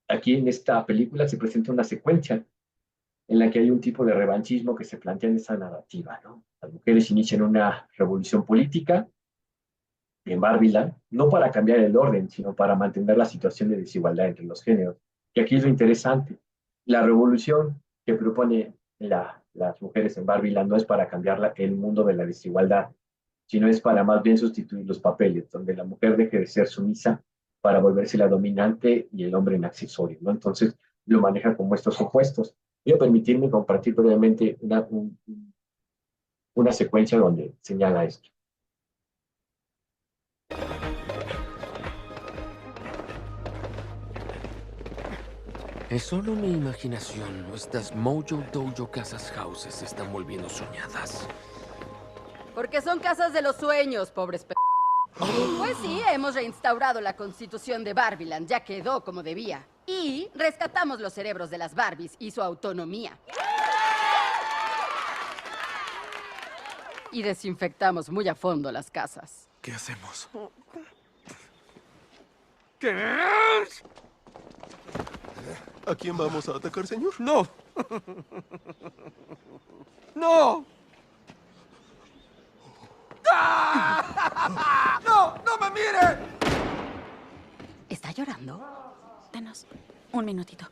Aquí en esta película se presenta una secuencia en la que hay un tipo de revanchismo que se plantea en esa narrativa, ¿no? Las mujeres inician una revolución política en Barbiland, no para cambiar el orden, sino para mantener la situación de desigualdad entre los géneros. Y aquí es lo interesante, la revolución que propone las mujeres en Barbiland no es para cambiar el mundo de la desigualdad, sino es para más bien sustituir los papeles, donde la mujer deje de ser sumisa para volverse la dominante y el hombre en accesorio, ¿no? Entonces lo maneja como estos opuestos. Voy a permitirme compartir brevemente una secuencia donde señala esto. ¿Es solo mi imaginación o estas Mojo Dojo Casas Houses se están volviendo soñadas? Porque son casas de los sueños, pobres p... Pues sí, hemos reinstaurado la constitución de Barbieland, ya quedó como debía. Y rescatamos los cerebros de las Barbies y su autonomía. Y desinfectamos muy a fondo las casas. ¿Qué hacemos? ¿A quién vamos a atacar, señor? ¡No! ¡No! ¡No! ¡No me mire! ¿Está llorando? Denos un minutito.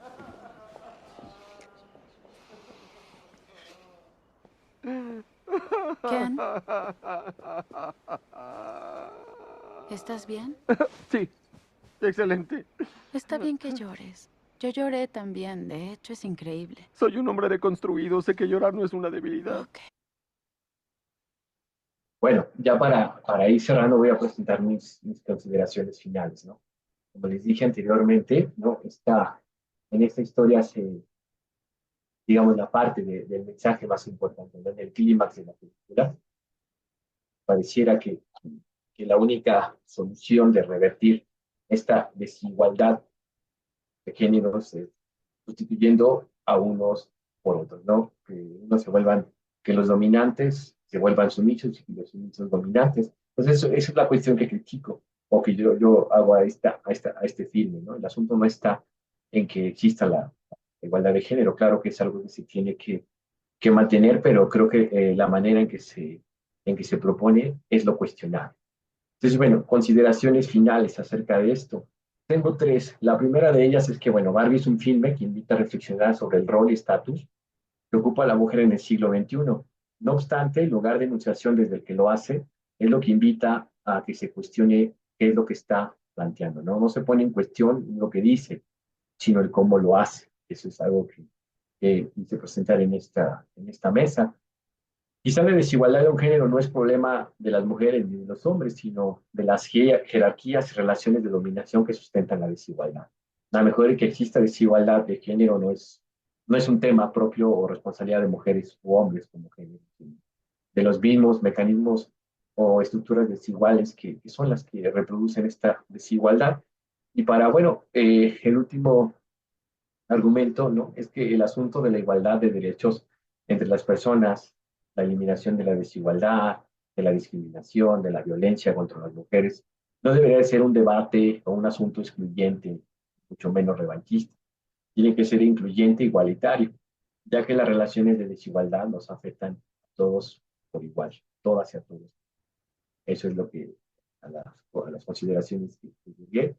Ken, ¿estás bien? Sí, excelente. Está bien que llores. Yo lloré también, de hecho es increíble. Soy un hombre deconstruido, sé que llorar no es una debilidad. Ok. Bueno, ya para ir cerrando voy a presentar mis consideraciones finales, ¿no? Como les dije anteriormente, ¿no? En esta historia digamos, la parte del mensaje más importante, ¿no? En el clímax de la película, pareciera que la única solución de revertir esta desigualdad de géneros es sustituyendo a unos por otros, ¿no? Que los dominantes se vuelvan sumisos y los sumisos dominantes. Entonces, eso es la cuestión que critico o que yo hago a este filme, ¿no? El asunto no está en que exista la igualdad de género, claro que es algo que se tiene que mantener, pero creo que la manera en que se propone es lo cuestionable. Entonces, bueno, consideraciones finales acerca de esto. Tengo tres. La primera de ellas es que, bueno, Barbie es un filme que invita a reflexionar sobre el rol y estatus que ocupa la mujer en el siglo XXI. No obstante, el lugar de enunciación desde el que lo hace es lo que invita a que se cuestione qué es lo que está planteando, ¿no? No se pone en cuestión lo que dice, sino el cómo lo hace. Eso es algo que quise presentar en esta mesa. Quizá la desigualdad de un género no es problema de las mujeres ni de los hombres, sino de las jerarquías y relaciones de dominación que sustentan la desigualdad. La mejor es que exista desigualdad de género no es un tema propio o responsabilidad de mujeres u hombres como género, sino de los mismos mecanismos o estructuras desiguales que son las que reproducen esta desigualdad. Y para, bueno, el último argumento, ¿no? Es que el asunto de la igualdad de derechos entre las personas, la eliminación de la desigualdad, de la discriminación, de la violencia contra las mujeres, no debería de ser un debate o un asunto excluyente, mucho menos revanchista. Tiene que ser incluyente, igualitario. ya que las relaciones de desigualdad nos afectan a todos por igual, todas y a todos. Eso es lo que a las consideraciones que llegué.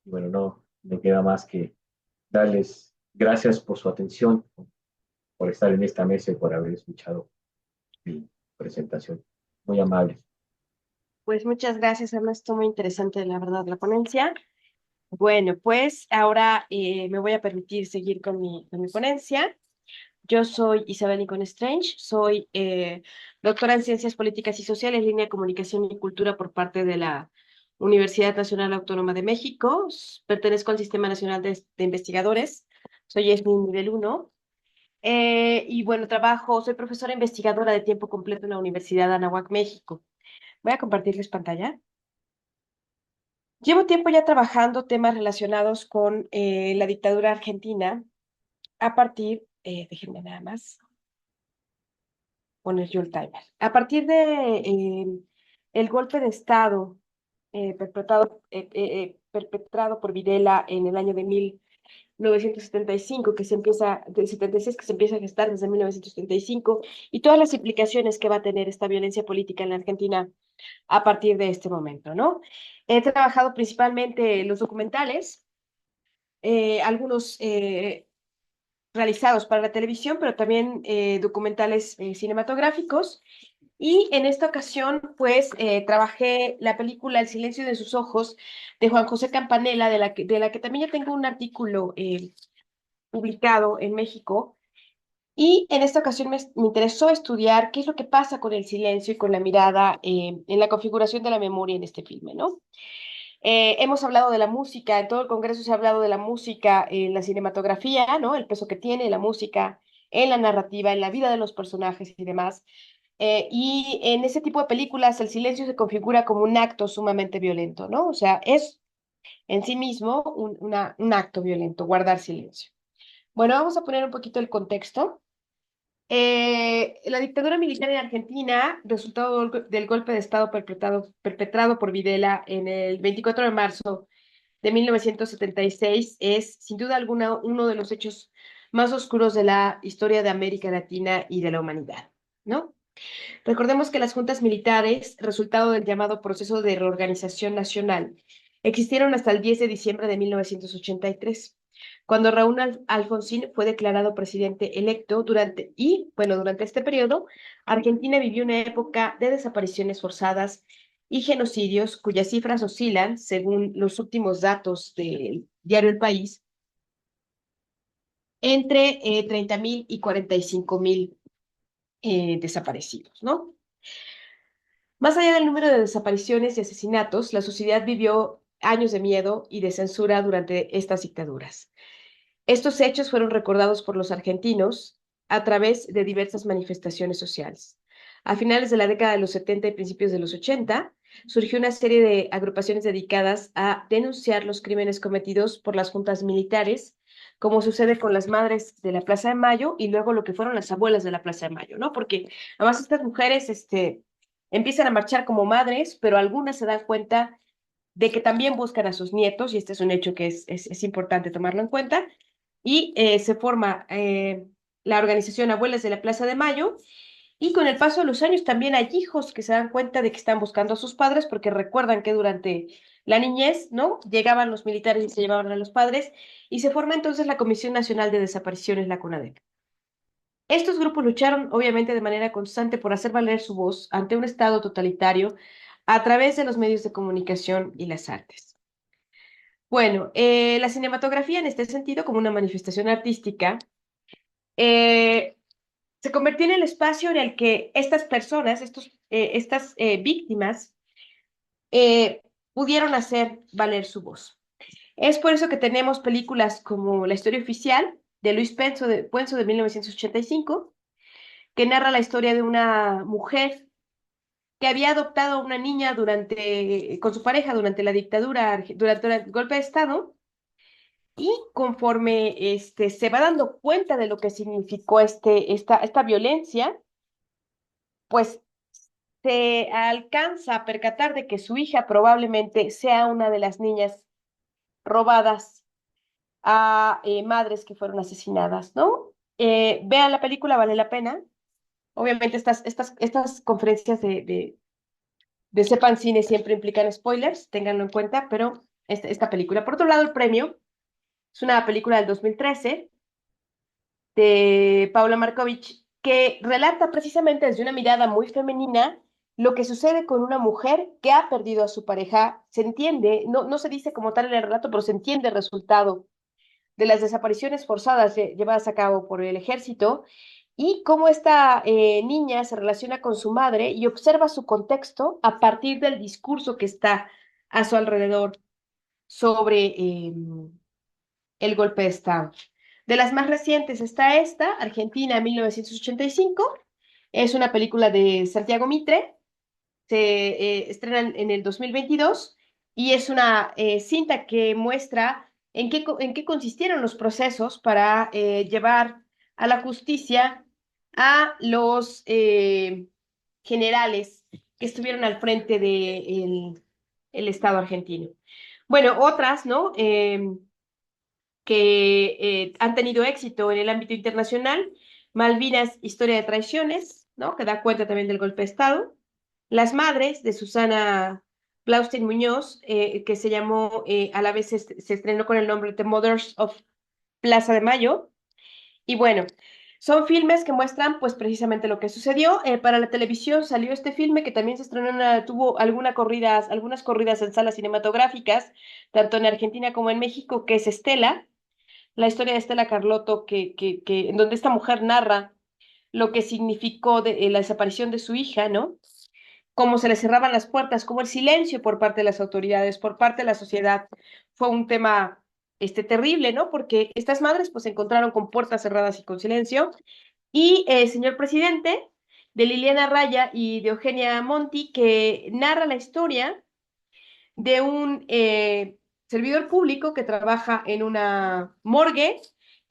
Y bueno, no me queda más que darles gracias por su atención, por estar en esta mesa y por haber escuchado mi presentación. Muy amable. Pues muchas gracias, Emma. Estuvo muy interesante, la verdad, la ponencia. Bueno, pues ahora me voy a permitir seguir con mi ponencia. Yo soy Isabel Nicón Strange, soy doctora en Ciencias Políticas y Sociales, línea de Comunicación y Cultura por parte de la Universidad Nacional Autónoma de México. Pertenezco al Sistema Nacional de Investigadores, soy ESNI nivel 1. Y bueno, soy profesora investigadora de tiempo completo en la Universidad de Anáhuac, México. Voy a compartirles pantalla. Llevo tiempo ya trabajando temas relacionados con la dictadura argentina a partir, déjenme nada más poner yo el timer. A partir de el golpe de Estado perpetrado por Videla en el año de 1975, del 76, que se empieza a gestar desde 1975, y todas las implicaciones que va a tener esta violencia política en la Argentina a partir de este momento, ¿no? He trabajado principalmente los documentales, algunos realizados para la televisión, pero también documentales cinematográficos. Y en esta ocasión, pues, trabajé la película El silencio de sus ojos de Juan José Campanella, de la que también ya tengo un artículo publicado en México. Y en esta ocasión me interesó estudiar qué es lo que pasa con el silencio y con la mirada en la configuración de la memoria en este filme, ¿no? Hemos hablado de la música, en todo el Congreso se ha hablado de la música en la cinematografía, ¿no? El peso que tiene la música en la narrativa, en la vida de los personajes y demás. Y en ese tipo de películas el silencio se configura como un acto sumamente violento, ¿no? O sea, es en sí mismo un acto violento, guardar silencio. Bueno, vamos a poner un poquito el contexto. La dictadura militar en Argentina, resultado del golpe de Estado perpetrado por Videla en el 24 de marzo de 1976, es sin duda alguna uno de los hechos más oscuros de la historia de América Latina y de la humanidad, ¿no? Recordemos que las juntas militares, resultado del llamado proceso de reorganización nacional, existieron hasta el 10 de diciembre de 1983, cuando Raúl Alfonsín fue declarado presidente electo durante este periodo, Argentina vivió una época de desapariciones forzadas y genocidios cuyas cifras oscilan, según los últimos datos del diario El País, entre 30.000 y 45.000 desaparecidos, ¿no? Más allá del número de desapariciones y asesinatos, la sociedad vivió años de miedo y de censura durante estas dictaduras. Estos hechos fueron recordados por los argentinos a través de diversas manifestaciones sociales. A finales de la década de los 70 y principios de los 80, surgió una serie de agrupaciones dedicadas a denunciar los crímenes cometidos por las juntas militares, como sucede con las madres de la Plaza de Mayo y luego lo que fueron las abuelas de la Plaza de Mayo, ¿no? Porque además estas mujeres empiezan a marchar como madres, pero algunas se dan cuenta de que también buscan a sus nietos, y este es un hecho que es importante tomarlo en cuenta, y se forma la organización Abuelas de la Plaza de Mayo, y con el paso de los años también hay hijos que se dan cuenta de que están buscando a sus padres porque recuerdan que durante la niñez, ¿no? Llegaban los militares y se llevaban a los padres, y se forma entonces la Comisión Nacional de Desapariciones, la CONADEP. Estos grupos lucharon, obviamente, de manera constante por hacer valer su voz ante un Estado totalitario a través de los medios de comunicación y las artes. Bueno, la cinematografía en este sentido, como una manifestación artística, eh, se convirtió en el espacio en el que estas personas, estas víctimas, pudieron hacer valer su voz. Es por eso que tenemos películas como La historia oficial de Luis Puenzo de 1985, que narra la historia de una mujer que había adoptado a una niña con su pareja durante la dictadura, durante el golpe de Estado, y conforme se va dando cuenta de lo que significó esta violencia, pues se alcanza a percatar de que su hija probablemente sea una de las niñas robadas a madres que fueron asesinadas, ¿no? Vean la película, vale la pena. Obviamente estas conferencias de Sepan Cine siempre implican spoilers, ténganlo en cuenta, pero esta película. Por otro lado, el premio es una película del 2013 de Paula Markovich que relata precisamente desde una mirada muy femenina lo que sucede con una mujer que ha perdido a su pareja. Se entiende, no se dice como tal en el relato, pero se entiende el resultado de las desapariciones forzadas llevadas a cabo por el ejército y cómo esta niña se relaciona con su madre y observa su contexto a partir del discurso que está a su alrededor sobre el golpe de Estado. De las más recientes está esta, Argentina 1985. Es una película de Santiago Mitre, se estrena en el 2022 y es una cinta que muestra en qué consistieron los procesos para llevar a la justicia a los generales que estuvieron al frente del el Estado argentino. Bueno, otras, ¿no? Que han tenido éxito en el ámbito internacional. Malvinas, historia de traiciones, ¿no? Que da cuenta también del golpe de Estado. Las Madres, de Susana Blaustein Muñoz, que se llamó, a la vez se estrenó con el nombre The Mothers of Plaza de Mayo. Y bueno, son filmes que muestran pues precisamente lo que sucedió. Para la televisión salió este filme que también se estrenó, tuvo algunas corridas en salas cinematográficas, tanto en Argentina como en México, que es Estela, la historia de Estela Carlotto, en donde esta mujer narra lo que significó la desaparición de su hija, ¿no? Cómo se le cerraban las puertas, cómo el silencio por parte de las autoridades, por parte de la sociedad, fue un tema terrible, ¿no? Porque estas madres pues se encontraron con puertas cerradas y con silencio. Y señor presidente, de Liliana Raya y de Eugenia Monti, que narra la historia de un servidor público que trabaja en una morgue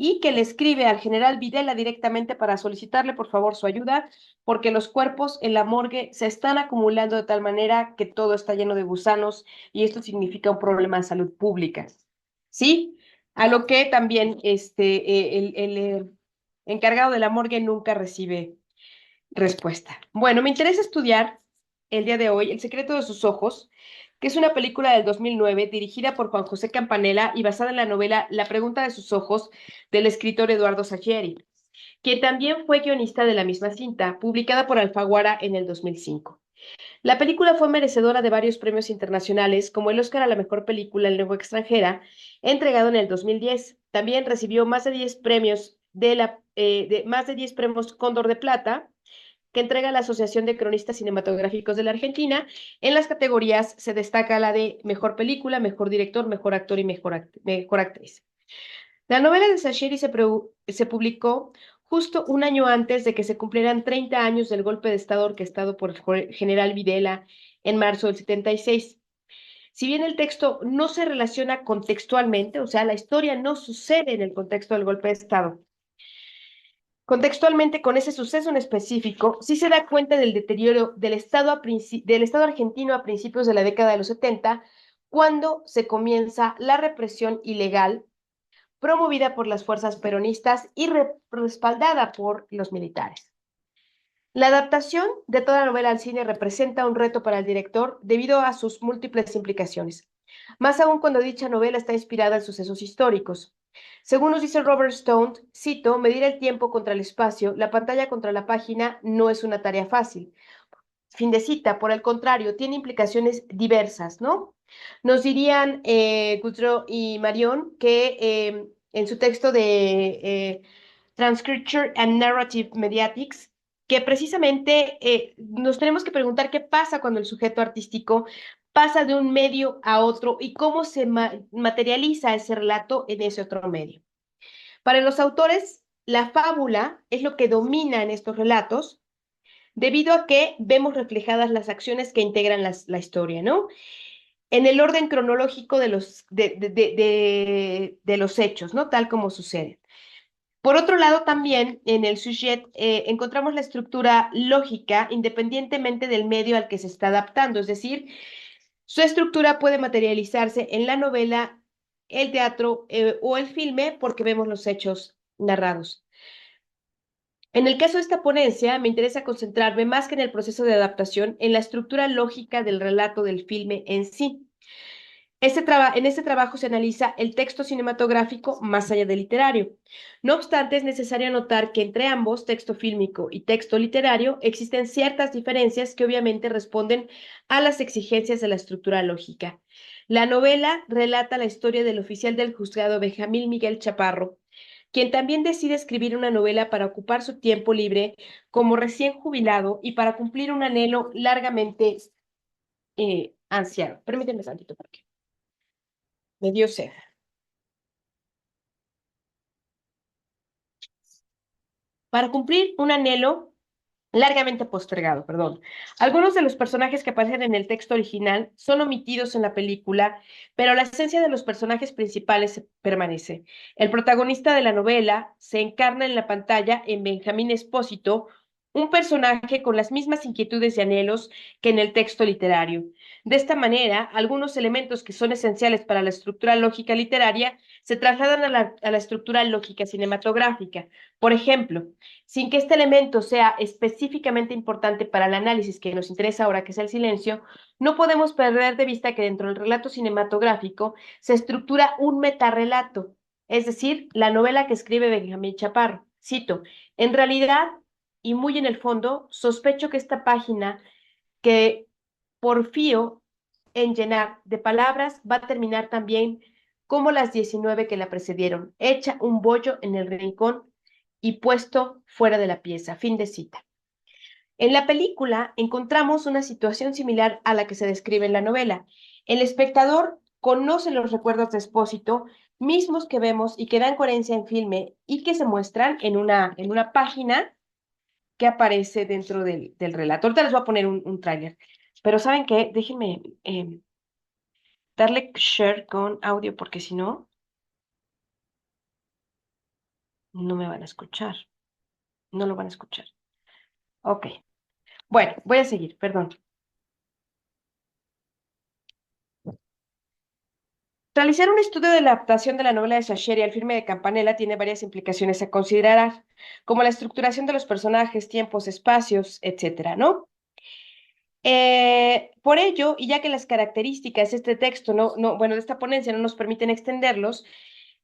y que le escribe al general Videla directamente para solicitarle por favor su ayuda, porque los cuerpos en la morgue se están acumulando de tal manera que todo está lleno de gusanos y esto significa un problema de salud pública. ¿Sí? A lo que también el encargado de la morgue nunca recibe respuesta. Bueno, me interesa estudiar el día de hoy El secreto de sus ojos, que es una película del 2009 dirigida por Juan José Campanella y basada en la novela La pregunta de sus ojos del escritor Eduardo Sacheri, que también fue guionista de la misma cinta, publicada por Alfaguara en el 2005. La película fue merecedora de varios premios internacionales, como el Oscar a la mejor película en lengua extranjera, entregado en el 2010. También recibió más de 10 premios más de 10 premios Cóndor de Plata, que entrega la Asociación de Cronistas Cinematográficos de la Argentina. En las categorías se destaca la de mejor película, mejor director, mejor actor y mejor actriz. La novela de Sacheri se publicó justo un año antes de que se cumplieran 30 años del golpe de Estado orquestado por el general Videla en marzo del 76. Si bien el texto no se relaciona contextualmente, o sea, la historia no sucede en el contexto del golpe de Estado, contextualmente, con ese suceso en específico, sí se da cuenta del deterioro del Estado argentino a principios de la década de los 70, cuando se comienza la represión ilegal promovida por las fuerzas peronistas y respaldada por los militares. La adaptación de toda la novela al cine representa un reto para el director debido a sus múltiples implicaciones, más aún cuando dicha novela está inspirada en sucesos históricos. Según nos dice Robert Stone, cito, medir el tiempo contra el espacio, la pantalla contra la página no es una tarea fácil. Fin de cita, por el contrario, tiene implicaciones diversas, ¿no? Nos dirían Goudreau y Marion que en su texto de Transcripture and Narrative Mediatics, que precisamente nos tenemos que preguntar qué pasa cuando el sujeto artístico pasa de un medio a otro y cómo se materializa ese relato en ese otro medio. Para los autores, la fábula es lo que domina en estos relatos, debido a que vemos reflejadas las acciones que integran la historia, ¿no? En el orden cronológico de los hechos, ¿no? Tal como sucede. Por otro lado, también en el sujet encontramos la estructura lógica independientemente del medio al que se está adaptando, es decir, su estructura puede materializarse en la novela, el teatro o el filme porque vemos los hechos narrados. En el caso de esta ponencia, me interesa concentrarme más que en el proceso de adaptación, en la estructura lógica del relato del filme en sí. En este trabajo se analiza el texto cinematográfico más allá del literario. No obstante, es necesario notar que entre ambos, texto fílmico y texto literario, existen ciertas diferencias que obviamente responden a las exigencias de la estructura lógica. La novela relata la historia del oficial del juzgado Benjamín Miguel Chaparro, quien también decide escribir una novela para ocupar su tiempo libre como recién jubilado y para cumplir un anhelo largamente ansiado. Permítanme tantito, porque me dio sed. Para cumplir un anhelo largamente postergado, perdón. Algunos de los personajes que aparecen en el texto original son omitidos en la película, pero la esencia de los personajes principales permanece. El protagonista de la novela se encarna en la pantalla en Benjamín Espósito, un personaje con las mismas inquietudes y anhelos que en el texto literario. De esta manera, algunos elementos que son esenciales para la estructura lógica literaria se trasladan a la estructura lógica cinematográfica. Por ejemplo, sin que este elemento sea específicamente importante para el análisis que nos interesa ahora, que es el silencio, no podemos perder de vista que dentro del relato cinematográfico se estructura un metarrelato, es decir, la novela que escribe Benjamín Chaparro. Cito, en realidad, y muy en el fondo, sospecho que esta página que porfío en llenar de palabras va a terminar también como las 19 que la precedieron, hecha un bollo en el rincón y puesto fuera de la pieza. Fin de cita. En la película encontramos una situación similar a la que se describe en la novela. El espectador conoce los recuerdos de Espósito, mismos que vemos y que dan coherencia en filme y que se muestran en una página que aparece dentro del relato. Ahorita les voy a poner un tráiler. Pero ¿saben qué? Déjenme darle share con audio porque si no, no me van a escuchar. No lo van a escuchar. Ok. Bueno, voy a seguir, perdón. Realizar un estudio de la adaptación de la novela de Sacheri al filme de Campanella tiene varias implicaciones a considerar, como la estructuración de los personajes, tiempos, espacios, etcétera, ¿no? Por ello, y ya que las características de este texto, bueno, de esta ponencia no nos permiten extenderlos,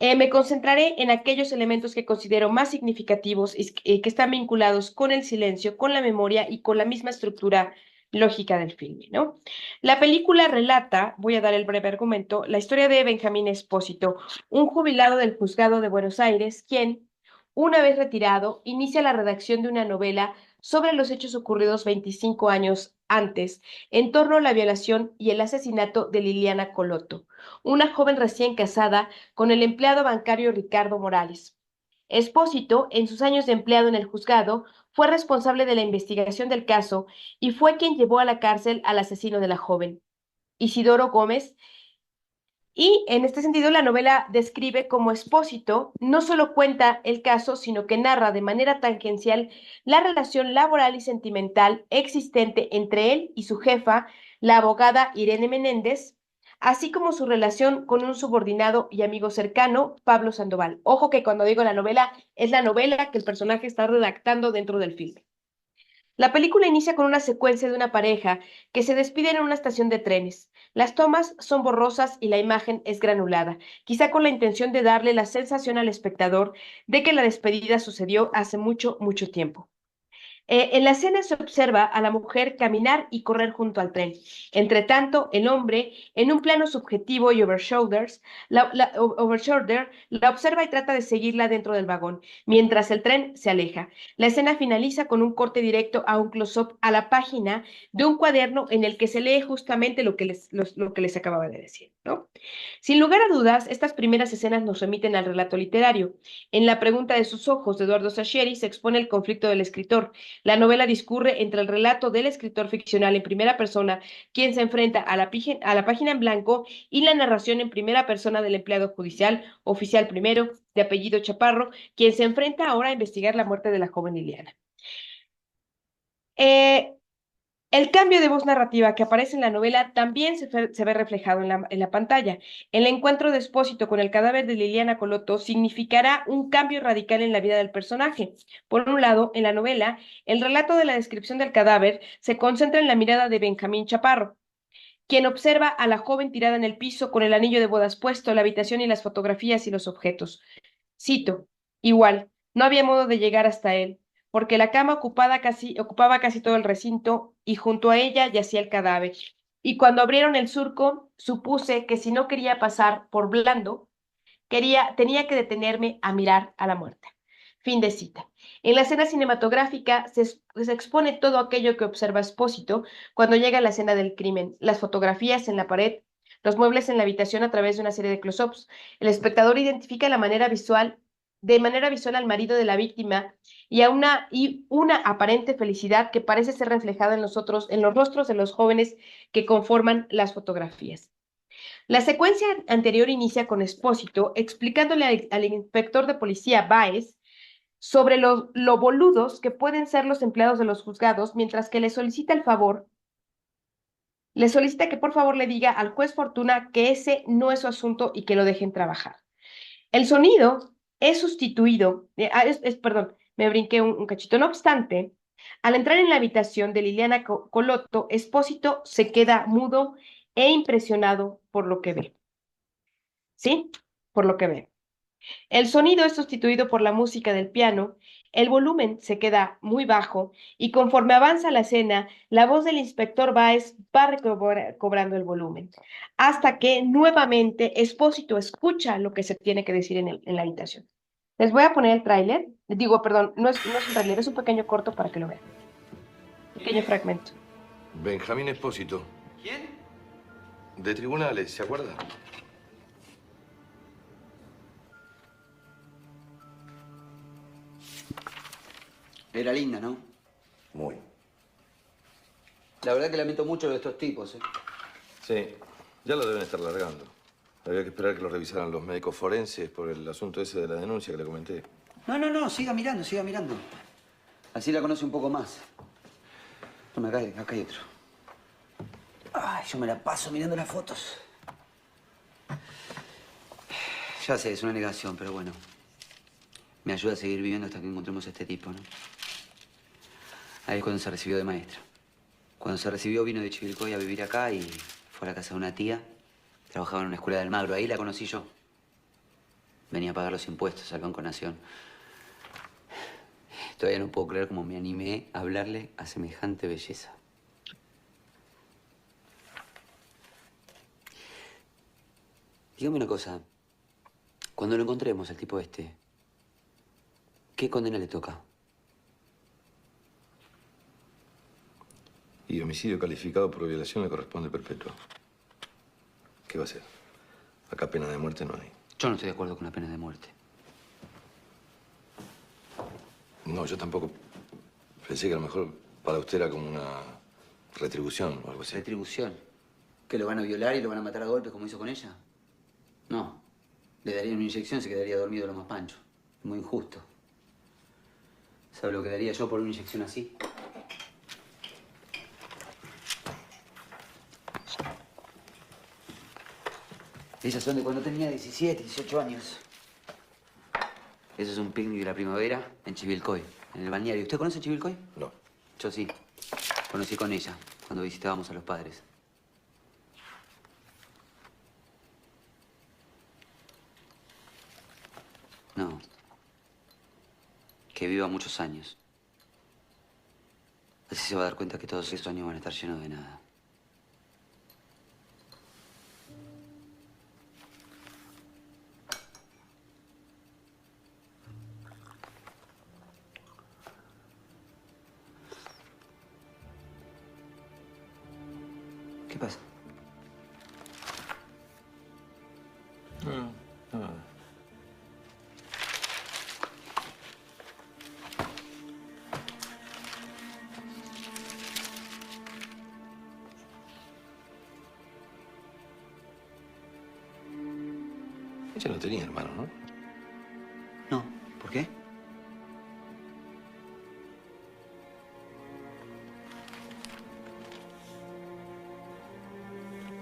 me concentraré en aquellos elementos que considero más significativos y que están vinculados con el silencio, con la memoria y con la misma estructura lógica del filme, ¿no? La película relata, voy a dar el breve argumento, la historia de Benjamín Espósito, un jubilado del Juzgado de Buenos Aires, quien, una vez retirado, inicia la redacción de una novela sobre los hechos ocurridos 25 años antes, en torno a la violación y el asesinato de Liliana Coloto, una joven recién casada con el empleado bancario Ricardo Morales. Espósito, en sus años de empleado en el juzgado, fue responsable de la investigación del caso y fue quien llevó a la cárcel al asesino de la joven, Isidoro Gómez, y en este sentido, la novela describe cómo Espósito no solo cuenta el caso, sino que narra de manera tangencial la relación laboral y sentimental existente entre él y su jefa, la abogada Irene Menéndez, así como su relación con un subordinado y amigo cercano, Pablo Sandoval. Ojo que cuando digo la novela, es la novela que el personaje está redactando dentro del filme. La película inicia con una secuencia de una pareja que se despide en una estación de trenes. Las tomas son borrosas y la imagen es granulada, quizá con la intención de darle la sensación al espectador de que la despedida sucedió hace mucho, mucho tiempo. En la escena se observa a la mujer caminar y correr junto al tren. Entre tanto, el hombre, en un plano subjetivo y overshoulder, la observa y trata de seguirla dentro del vagón, mientras el tren se aleja. La escena finaliza con un corte directo a un close-up a la página de un cuaderno en el que se lee justamente lo que les acababa de decir, ¿no? Sin lugar a dudas, estas primeras escenas nos remiten al relato literario. En La pregunta de sus ojos de Eduardo Sacheri se expone el conflicto del escritor. La novela discurre entre el relato del escritor ficcional en primera persona, quien se enfrenta a la página en blanco, y la narración en primera persona del empleado judicial, oficial primero, de apellido Chaparro, quien se enfrenta ahora a investigar la muerte de la joven Liliana. Eh, El cambio de voz narrativa que aparece en la novela también se ve reflejado en la pantalla. El encuentro de Espósito con el cadáver de Liliana Coloto significará un cambio radical en la vida del personaje. Por un lado, en la novela, el relato de la descripción del cadáver se concentra en la mirada de Benjamín Chaparro, quien observa a la joven tirada en el piso con el anillo de bodas puesto, la habitación y las fotografías y los objetos. Cito, igual, no había modo de llegar hasta él, porque la cama ocupaba casi todo el recinto y junto a ella yacía el cadáver. Y cuando abrieron el surco, supuse que si no quería pasar por blando, tenía que detenerme a mirar a la muerte. Fin de cita. En la escena cinematográfica se expone todo aquello que observa Espósito cuando llega a la escena del crimen, las fotografías en la pared, los muebles en la habitación a través de una serie de close-ups. El espectador identifica de manera visual al marido de la víctima y una aparente felicidad que parece ser reflejada en en los rostros de los jóvenes que conforman las fotografías. La secuencia anterior inicia con Espósito explicándole al inspector de policía Báez sobre lo boludos que pueden ser los empleados de los juzgados, mientras que le solicita que por favor le diga al juez Fortuna que ese no es su asunto y que lo dejen trabajar. El sonido es sustituido, perdón, me brinqué un cachito. No obstante, al entrar en la habitación de Liliana Coloto, Espósito se queda mudo e impresionado por lo que ve. ¿Sí? Por lo que ve. El sonido es sustituido por la música del piano, el volumen se queda muy bajo y conforme avanza la escena, la voz del inspector Báez va cobrando el volumen, hasta que nuevamente Espósito escucha lo que se tiene que decir en la habitación. Les voy a poner el tráiler, digo, perdón, no es un tráiler, es un pequeño corto para que lo vean. Pequeño fragmento. Benjamín Espósito. ¿Quién? De tribunales, ¿se acuerda? Era linda, ¿no? Muy. La verdad que lamento mucho lo de estos tipos, ¿eh? Sí, ya lo deben estar largando. Había que esperar que lo revisaran los médicos forenses por el asunto ese de la denuncia que le comenté. No, siga mirando, siga mirando. Así la conoce un poco más. Toma, acá hay otro. Ay, yo me la paso mirando las fotos. Ya sé, es una negación, pero bueno. Me ayuda a seguir viviendo hasta que encontremos a este tipo, ¿no? Ahí es cuando se recibió de maestra. Cuando se recibió vino de Chivilcoy a vivir acá y fue a la casa de una tía. Trabajaba en una escuela del Magro. Ahí la conocí yo. Venía a pagar los impuestos al Banco Nación. Todavía no puedo creer cómo me animé a hablarle a semejante belleza. Dígame una cosa. Cuando lo encontremos, al tipo este, ¿qué condena le toca? Y homicidio calificado por violación le corresponde perpetua. ¿Qué va a hacer? Acá pena de muerte no hay. Yo no estoy de acuerdo con la pena de muerte. No, yo tampoco. Pensé que a lo mejor para usted era como una retribución o algo así. ¿Retribución? ¿Que lo van a violar y lo van a matar a golpes como hizo con ella? No. Le darían una inyección y se quedaría dormido lo más pancho. Es muy injusto. ¿Sabe lo que daría yo por una inyección así? Esas son de cuando tenía 17, 18 años. Eso es un picnic de la primavera en Chivilcoy, en el balneario. ¿Usted conoce Chivilcoy? No. Yo sí. Conocí con ella cuando visitábamos a los padres. No. Que viva muchos años. Así se va a dar cuenta que todos esos años van a estar llenos de nada. ¿Qué pasa? No. Ella no tenía hermano, ¿no? No. ¿Por qué?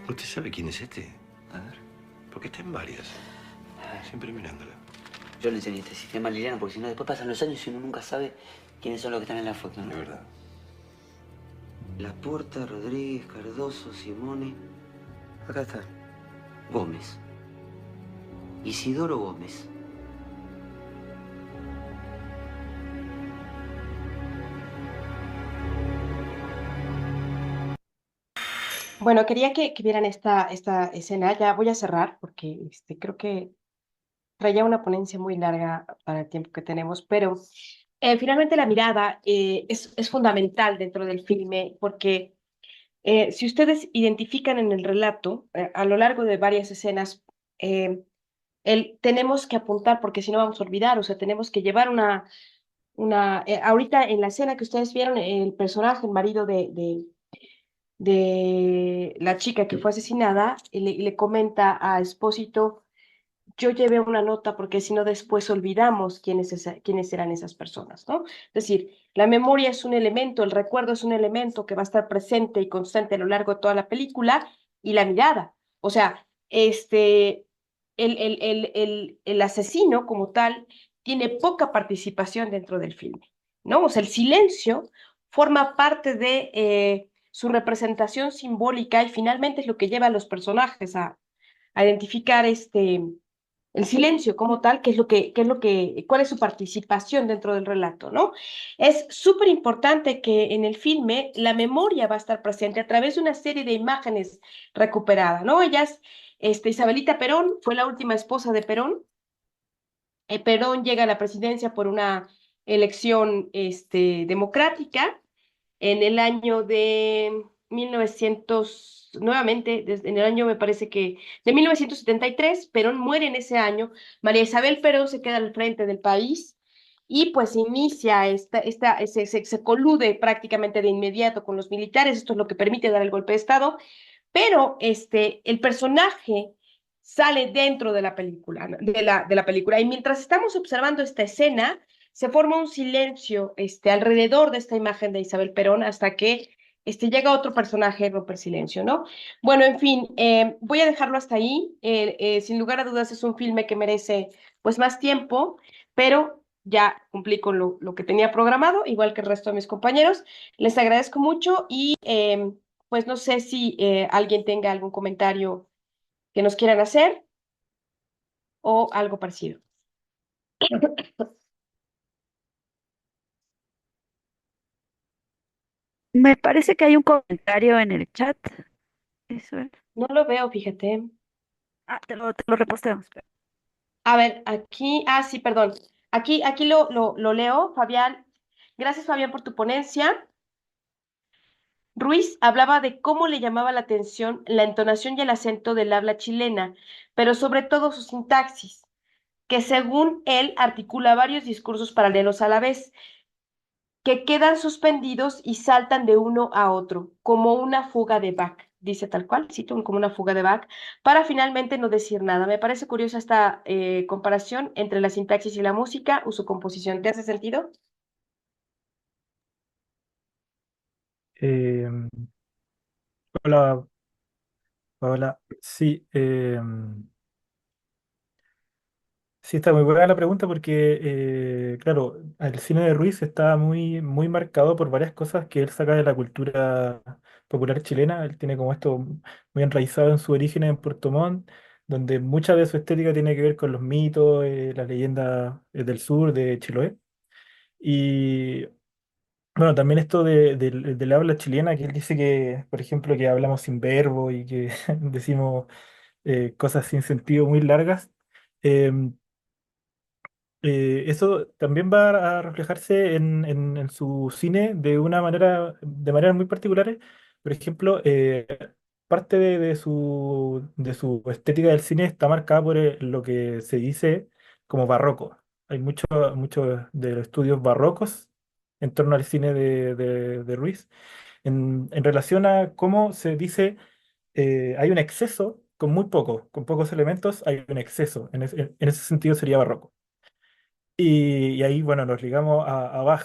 ¿Usted sabe quién es este? A ver. Porque está en varias. Siempre mirándola. Yo le enseñé este sistema a Liliana porque si no después pasan los años y uno nunca sabe quiénes son los que están en la foto, ¿no? De verdad. Laporta, Rodríguez, Cardoso, Simone. Acá está. Gómez. Isidoro Gómez. Bueno, quería que vieran esta escena. Ya voy a cerrar porque creo que traía una ponencia muy larga para el tiempo que tenemos, pero finalmente la mirada es fundamental dentro del filme porque si ustedes identifican en el relato, a lo largo de varias escenas, tenemos que apuntar porque si no vamos a olvidar, o sea, tenemos que llevar ahorita en la escena que ustedes vieron, el personaje, el marido de la chica que fue asesinada, le comenta a Espósito, yo llevé una nota porque si no después olvidamos quiénes eran esas personas, ¿no? Es decir, la memoria es un elemento, el recuerdo es un elemento que va a estar presente y constante a lo largo de toda la película y la mirada. O sea, el asesino como tal tiene poca participación dentro del filme, ¿no? O sea, el silencio forma parte de su representación simbólica y finalmente es lo que lleva a los personajes a identificar el silencio como tal, cuál es su participación dentro del relato, ¿no? Es súper importante que en el filme la memoria va a estar presente a través de una serie de imágenes recuperadas, ¿no? Isabelita Perón fue la última esposa de Perón. Perón llega a la presidencia por una elección, democrática en el año de 1900, nuevamente, en el año me parece que de 1973, Perón muere en ese año, María Isabel Perón se queda al frente del país y pues inicia se colude prácticamente de inmediato con los militares, esto es lo que permite dar el golpe de Estado, pero el personaje sale dentro de la película, ¿no? de la película, y mientras estamos observando esta escena, se forma un silencio alrededor de esta imagen de Isabel Perón hasta que llega otro personaje y rompe el silencio, ¿no? Bueno, en fin, voy a dejarlo hasta ahí. Sin lugar a dudas es un filme que merece pues más tiempo, pero ya cumplí con lo que tenía programado, igual que el resto de mis compañeros. Les agradezco mucho y pues no sé si alguien tenga algún comentario que nos quieran hacer o algo parecido. Me parece que hay un comentario en el chat. Eso es. No lo veo, fíjate. Ah, te lo reposteo. Espera. A ver, sí, perdón. Aquí lo leo, Fabián. Gracias, Fabián, por tu ponencia. Ruiz hablaba de cómo le llamaba la atención la entonación y el acento del habla chilena, pero sobre todo su sintaxis, que según él articula varios discursos paralelos a la vez, que quedan suspendidos y saltan de uno a otro, como una fuga de Bach, dice tal cual, cito como una fuga de Bach, para finalmente no decir nada. Me parece curiosa esta comparación entre la sintaxis y la música o su composición. ¿Te hace sentido? Eh, hola, Paola. Sí, sí, está muy buena la pregunta porque, claro, el cine de Ruiz está muy, muy marcado por varias cosas que él saca de la cultura popular chilena. Él tiene como esto muy enraizado en su origen en Puerto Montt, donde mucha de su estética tiene que ver con los mitos, las leyendas del sur, de Chiloé. Y bueno, también esto del habla chilena, que él dice que, por ejemplo, que hablamos sin verbo y que decimos cosas sin sentido muy largas. em, Eso también va a reflejarse en su cine de maneras muy particulares. Por ejemplo, parte de su estética del cine está marcada por lo que se dice como barroco. Hay muchos de los estudios barrocos en torno al cine de Ruiz, en relación a cómo se dice, hay un exceso con pocos elementos, hay un exceso. En ese sentido sería barroco. Y ahí, bueno, nos ligamos a Bach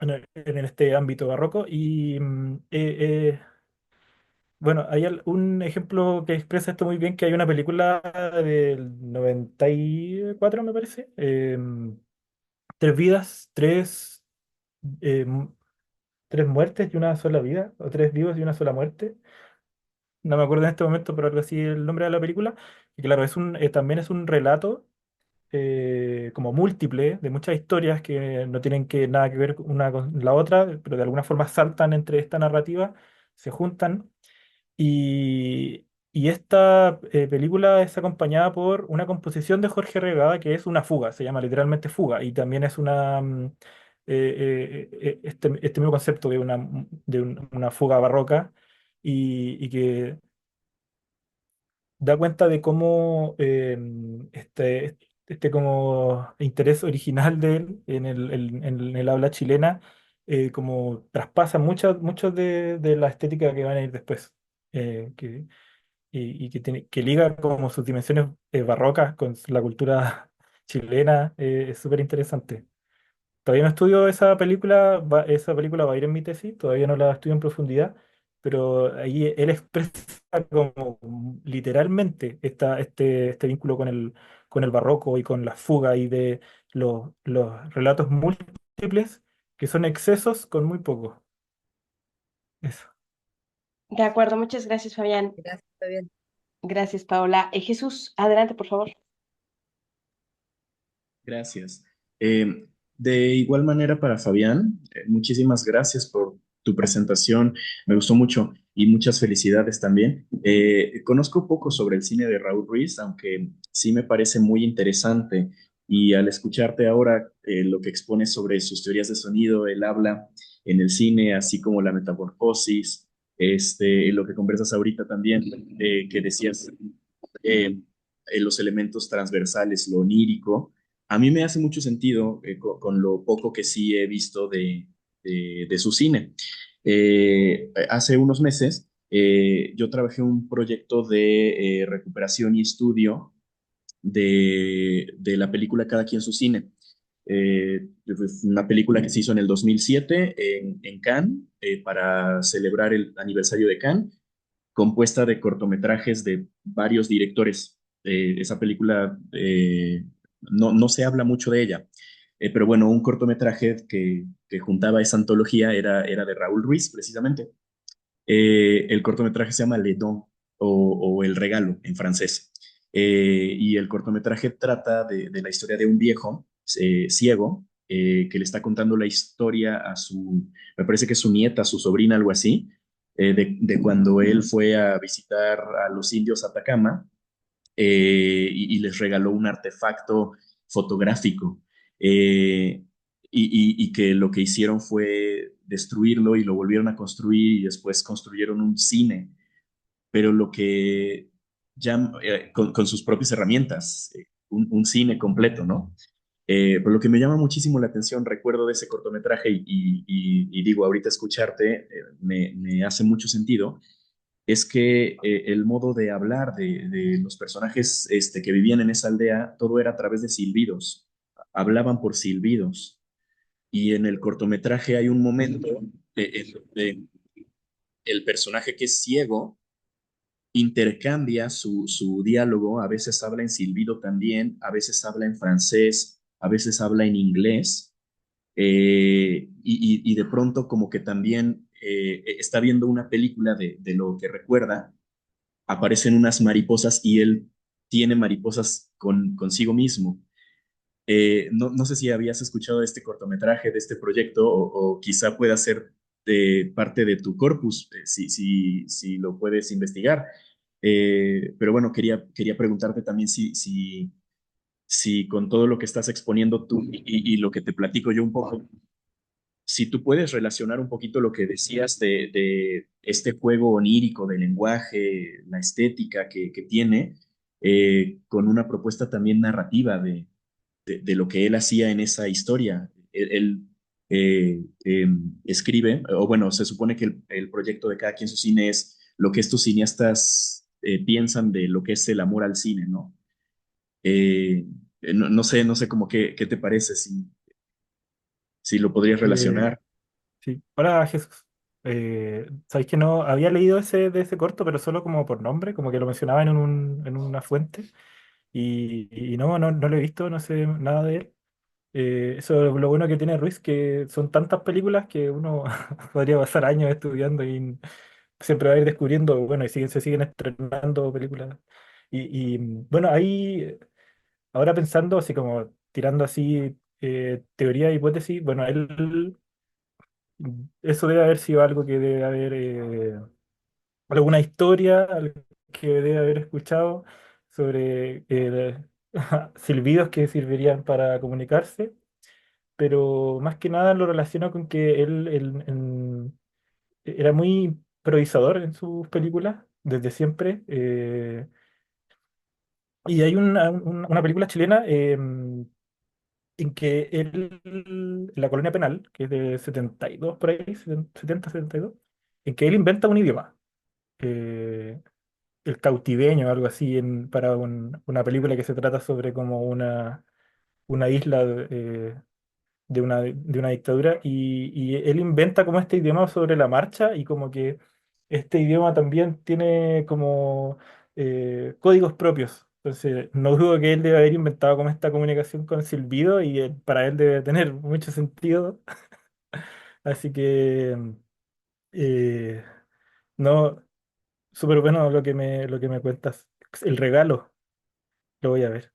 en este ámbito barroco. Y bueno, hay un ejemplo que expresa esto muy bien, que hay una película del 94 me parece, Tres vidas, eh, mu- tres muertes y una sola vida, o tres vivos y una sola muerte. No me acuerdo en este momento, pero algo así el nombre de la película. Y claro, también es un relato como múltiple de muchas historias que no tienen nada que ver una con la otra, pero de alguna forma saltan entre esta narrativa, se juntan. Y esta película es acompañada por una composición de Jorge Regada que es una fuga, se llama literalmente fuga, y también es este mismo concepto una fuga barroca y que da cuenta de cómo este como interés original de él en el habla chilena como traspasa muchos de la estética que van a ir después. Y que que liga como sus dimensiones barrocas con la cultura chilena, es súper interesante. Todavía no estudio esa película va a ir en mi tesis, todavía no la estudio en profundidad, pero ahí él expresa como literalmente este vínculo con el barroco y con la fuga y de los relatos múltiples que son excesos con muy poco. Eso. De acuerdo, muchas gracias, Fabián. Gracias, está bien. Gracias, Paola. Jesús, adelante, por favor. Gracias. De igual manera para Fabián, muchísimas gracias por tu presentación, me gustó mucho y muchas felicidades también. Conozco poco sobre el cine de Raúl Ruiz, aunque sí me parece muy interesante y al escucharte ahora lo que expones sobre sus teorías de sonido, el habla en el cine, así como la metamorfosis, lo que conversas ahorita también, que decías los elementos transversales, lo onírico. A mí me hace mucho sentido con lo poco que sí he visto de su cine. Hace unos meses yo trabajé en un proyecto de recuperación y estudio de la película Cada quien su cine. Es una película que se hizo en el 2007 en Cannes para celebrar el aniversario de Cannes, compuesta de cortometrajes de varios directores. Esa película no se habla mucho de ella, pero bueno, un cortometraje que juntaba esa antología era de Raúl Ruiz, precisamente. El cortometraje se llama Le Don o El Regalo en francés. Y el cortometraje trata de la historia de un viejo ciego que le está contando la historia me parece que es su nieta, su sobrina, algo así, de cuando él fue a visitar a los indios Atacama y les regaló un artefacto fotográfico. eh, y que lo que hicieron fue destruirlo y lo volvieron a construir y después construyeron un cine, pero lo que ya con sus propias herramientas, un cine completo, ¿no? Pero lo que me llama muchísimo la atención, recuerdo de ese cortometraje y digo, ahorita escucharte me hace mucho sentido, es que el modo de hablar de los personajes que vivían en esa aldea, todo era a través de silbidos, hablaban por silbidos. Y en el cortometraje hay un momento en donde el personaje que es ciego intercambia su diálogo, a veces habla en silbido también, a veces habla en francés, a veces habla en inglés, y de pronto como que también está viendo una película de lo que recuerda, aparecen unas mariposas y él tiene mariposas consigo mismo. No sé si habías escuchado de este cortometraje, de este proyecto, o quizá pueda ser de parte de tu corpus, si lo puedes investigar. Pero bueno, quería preguntarte también si con todo lo que estás exponiendo tú y lo que te platico yo un poco, si tú puedes relacionar un poquito lo que decías de este juego onírico del lenguaje, la estética que tiene, con una propuesta también narrativa de lo que él hacía en esa historia. Él escribe, o bueno, se supone que el proyecto de cada quien su cine es lo que estos cineastas piensan de lo que es el amor al cine, ¿no? No sé cómo qué te parece, si lo podrías Eh, relacionar. sí. Hola, Jesús. ¿Sabéis que no había leído de ese corto, pero solo como por nombre, como que lo mencionaban en una fuente? Y no lo he visto, no sé nada de él. Eso es lo bueno que tiene Ruiz, que son tantas películas que uno podría pasar años estudiando y siempre va a ir descubriendo, bueno, y se siguen estrenando películas. Bueno, ahí, ahora pensando, así como tirando así teoría, hipótesis, bueno, él, eso debe haber sido algo que debe haber, alguna historia que debe haber escuchado sobre silbidos que servirían para comunicarse, pero más que nada lo relaciono con que era muy improvisador en sus películas, desde siempre. Y hay una película chilena en que él, en la colonia penal, que es de 72 por ahí, 70, 72, en que él inventa un idioma, eh, el cautiveño, algo así, para una película que se trata sobre como una isla de una dictadura, y él inventa como este idioma sobre la marcha, y como que este idioma también tiene como códigos propios. Entonces, no dudo que él debe haber inventado como esta comunicación con silbido, y para él debe tener mucho sentido. Así que, eh, no, súper bueno lo que me cuentas. El regalo, lo voy a ver.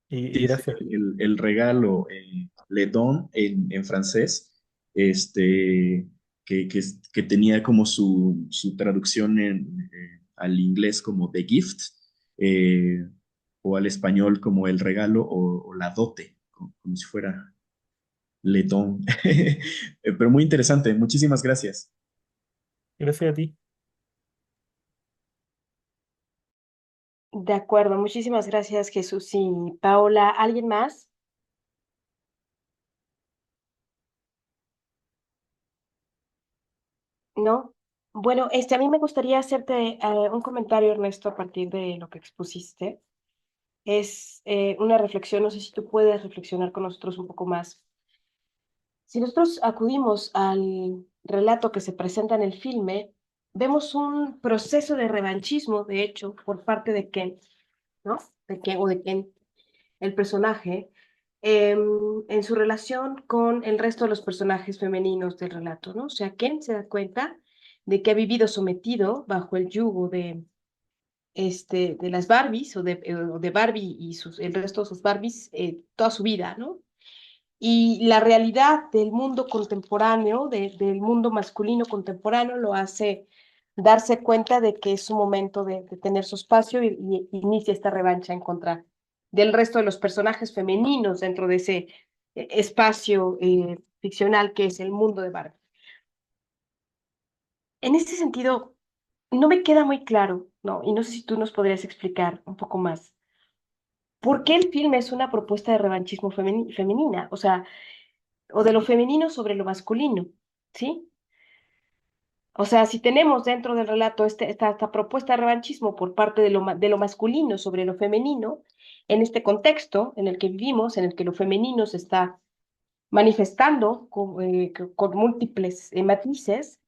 Y Sí, sí, gracias. el regalo, le don en francés, este, que tenía como su traducción al inglés como The Gift, eh, o al español como el regalo o la dote, como si fuera le don. Pero muy interesante, muchísimas gracias. Gracias a ti. De acuerdo, muchísimas gracias, Jesús y Paola. ¿Alguien más? ¿No? Bueno, a mí me gustaría hacerte un comentario, Ernesto, a partir de lo que expusiste. Es una reflexión, no sé si tú puedes reflexionar con nosotros un poco más. Si nosotros acudimos al relato que se presenta en el filme, vemos un proceso de revanchismo, de hecho, por parte de Ken, ¿no? De Ken, el personaje, en su relación con el resto de los personajes femeninos del relato, ¿no? O sea, Ken se da cuenta de que ha vivido sometido bajo el yugo de las Barbies o de Barbie y el resto de sus Barbies toda su vida, ¿no? Y la realidad del mundo contemporáneo, del mundo masculino contemporáneo, lo hace darse cuenta de que es su momento de tener su espacio y inicia esta revancha en contra del resto de los personajes femeninos dentro de ese espacio ficcional que es el mundo de Barbie. En este sentido, no me queda muy claro, ¿no? Y no sé si tú nos podrías explicar un poco más. ¿Por qué el filme es una propuesta de revanchismo femenina? O sea, o de lo femenino sobre lo masculino, ¿sí? O sea, si tenemos dentro del relato esta propuesta de revanchismo por parte de lo masculino sobre lo femenino, en este contexto en el que vivimos, en el que lo femenino se está manifestando con múltiples matices,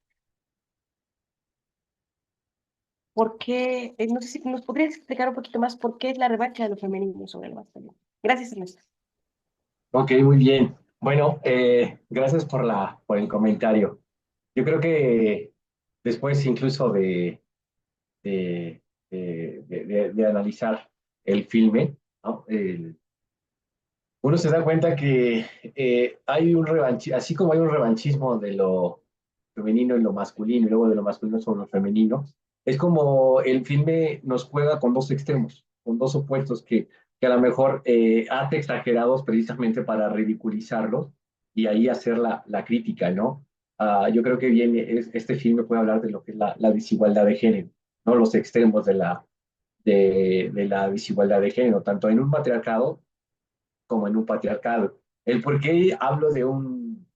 ¿por qué? No sé si nos podrías explicar un poquito más por qué es la revancha de lo femenino sobre lo masculino. Gracias, Ernesto. Ok, muy bien. Bueno, gracias por el comentario. Yo creo que después incluso de, de analizar el filme, ¿no? Uno se da cuenta que hay un revanchismo, así como hay un revanchismo de lo femenino en lo masculino y luego de lo masculino sobre lo femenino, es como el filme nos juega con dos extremos, con dos opuestos que a lo mejor hace exagerados precisamente para ridiculizarlos y ahí hacer la crítica, ¿no? Yo creo que bien este filme puede hablar de lo que es la desigualdad de género, ¿no? Los extremos de la desigualdad de género, tanto en un matriarcado como en un patriarcado. El por qué hablo de un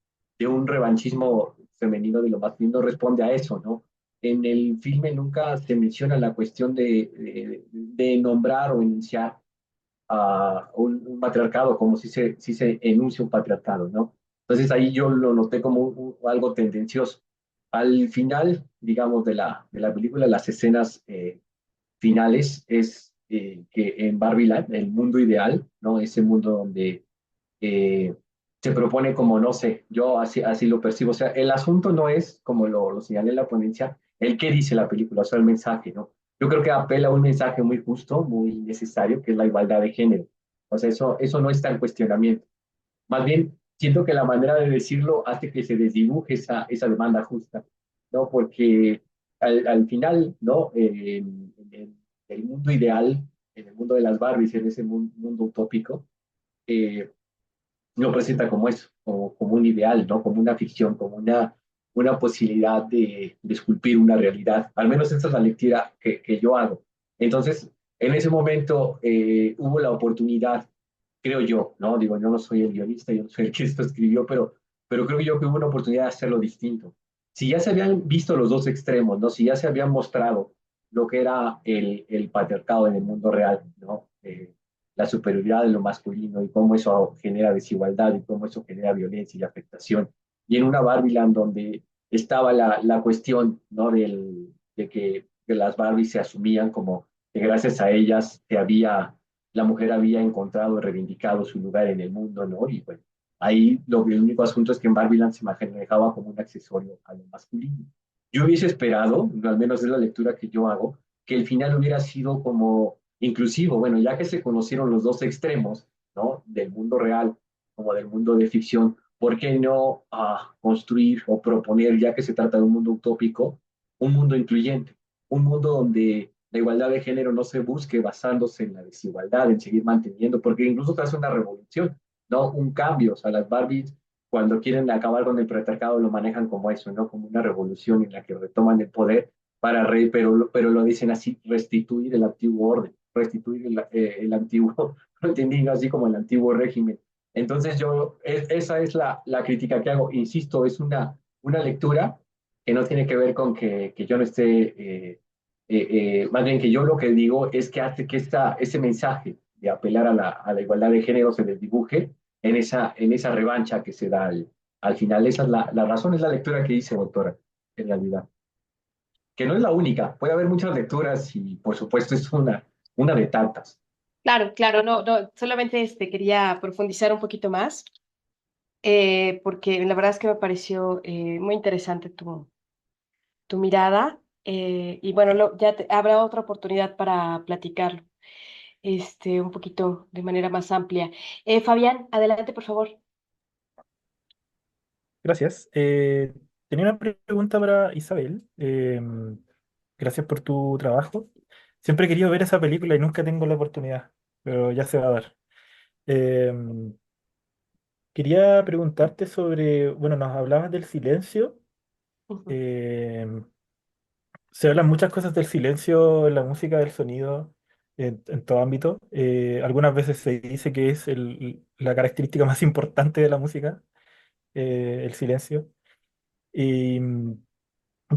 revanchismo femenino de lo masculino responde a eso, ¿no? En el filme nunca se menciona la cuestión de nombrar o enunciar a un patriarcado, como si se enuncia un patriarcado, ¿no? Entonces ahí yo lo noté como algo tendencioso. Al final, digamos, de la película, las escenas finales es que en Barbieland, el mundo ideal, ¿no? Ese mundo donde eh, se propone como, no sé, yo así lo percibo. O sea, el asunto no es, como lo señalé en la ponencia, el qué dice la película, o sea, el mensaje, ¿no? Yo creo que apela a un mensaje muy justo, muy necesario, que es la igualdad de género. O sea, eso no está en cuestionamiento. Más bien, siento que la manera de decirlo hace que se desdibuje esa demanda justa, ¿no? Porque al final, ¿no? En el mundo ideal, en el mundo de las Barbies, en ese mundo utópico, eh, lo presenta como eso, como un ideal, ¿no? Como una ficción, como una posibilidad de esculpir una realidad. Al menos esa es la lectura que yo hago. Entonces, en ese momento hubo la oportunidad, creo yo, ¿no? Digo, yo no soy el guionista, yo no soy el que esto escribió, pero creo yo que hubo una oportunidad de hacerlo distinto. Si ya se habían visto los dos extremos, ¿no? Si ya se habían mostrado lo que era el patriarcado en el mundo real, ¿no? La superioridad de lo masculino y cómo eso genera desigualdad y cómo eso genera violencia y afectación. Y en una Barbieland donde estaba la cuestión, ¿no? De que las Barbies se asumían como que gracias a ellas la mujer había encontrado y reivindicado su lugar en el mundo, ¿no? Y bueno, ahí el único asunto es que en Barbieland se manejaba como un accesorio a lo masculino. Yo hubiese esperado, al menos es la lectura que yo hago, que el final hubiera sido como inclusivo, bueno, ya que se conocieron los dos extremos, ¿no? Del mundo real como del mundo de ficción, ¿por qué no construir o proponer, ya que se trata de un mundo utópico, un mundo incluyente, un mundo donde la igualdad de género no se busque basándose en la desigualdad, en seguir manteniendo, porque incluso te hace una revolución, ¿no? Un cambio, o sea, las Barbies cuando quieren acabar con el patriarcado lo manejan como eso, ¿no? Como una revolución en la que retoman el poder pero lo dicen así, restituir el antiguo orden, restituir el antiguo, lo entendí así como el antiguo régimen. Entonces esa es la crítica que hago. Insisto, es una lectura que no tiene que ver con que yo no esté, más bien que yo lo que digo es que hace que ese mensaje de apelar a la igualdad de género se desdibuje en esa revancha que se da al final. Esa es la razón, es la lectura que hice, doctora, en realidad que no es la única, puede haber muchas lecturas y por supuesto es una de tantas. Claro, claro, no, no, solamente quería profundizar un poquito más, porque la verdad es que me pareció muy interesante tu mirada, y bueno, habrá otra oportunidad para platicarlo, un poquito de manera más amplia. Fabián, adelante, por favor. Gracias. Tenía una pregunta para Isabel. Gracias por tu trabajo. Siempre he querido ver esa película y nunca tengo la oportunidad, pero ya se va a dar. Em, Quería preguntarte sobre, bueno, nos hablabas del silencio. Ujú. em, Se hablan muchas cosas del silencio en la música, del sonido, en todo ámbito. Algunas veces se dice que es la característica más importante de la música, el silencio. Y en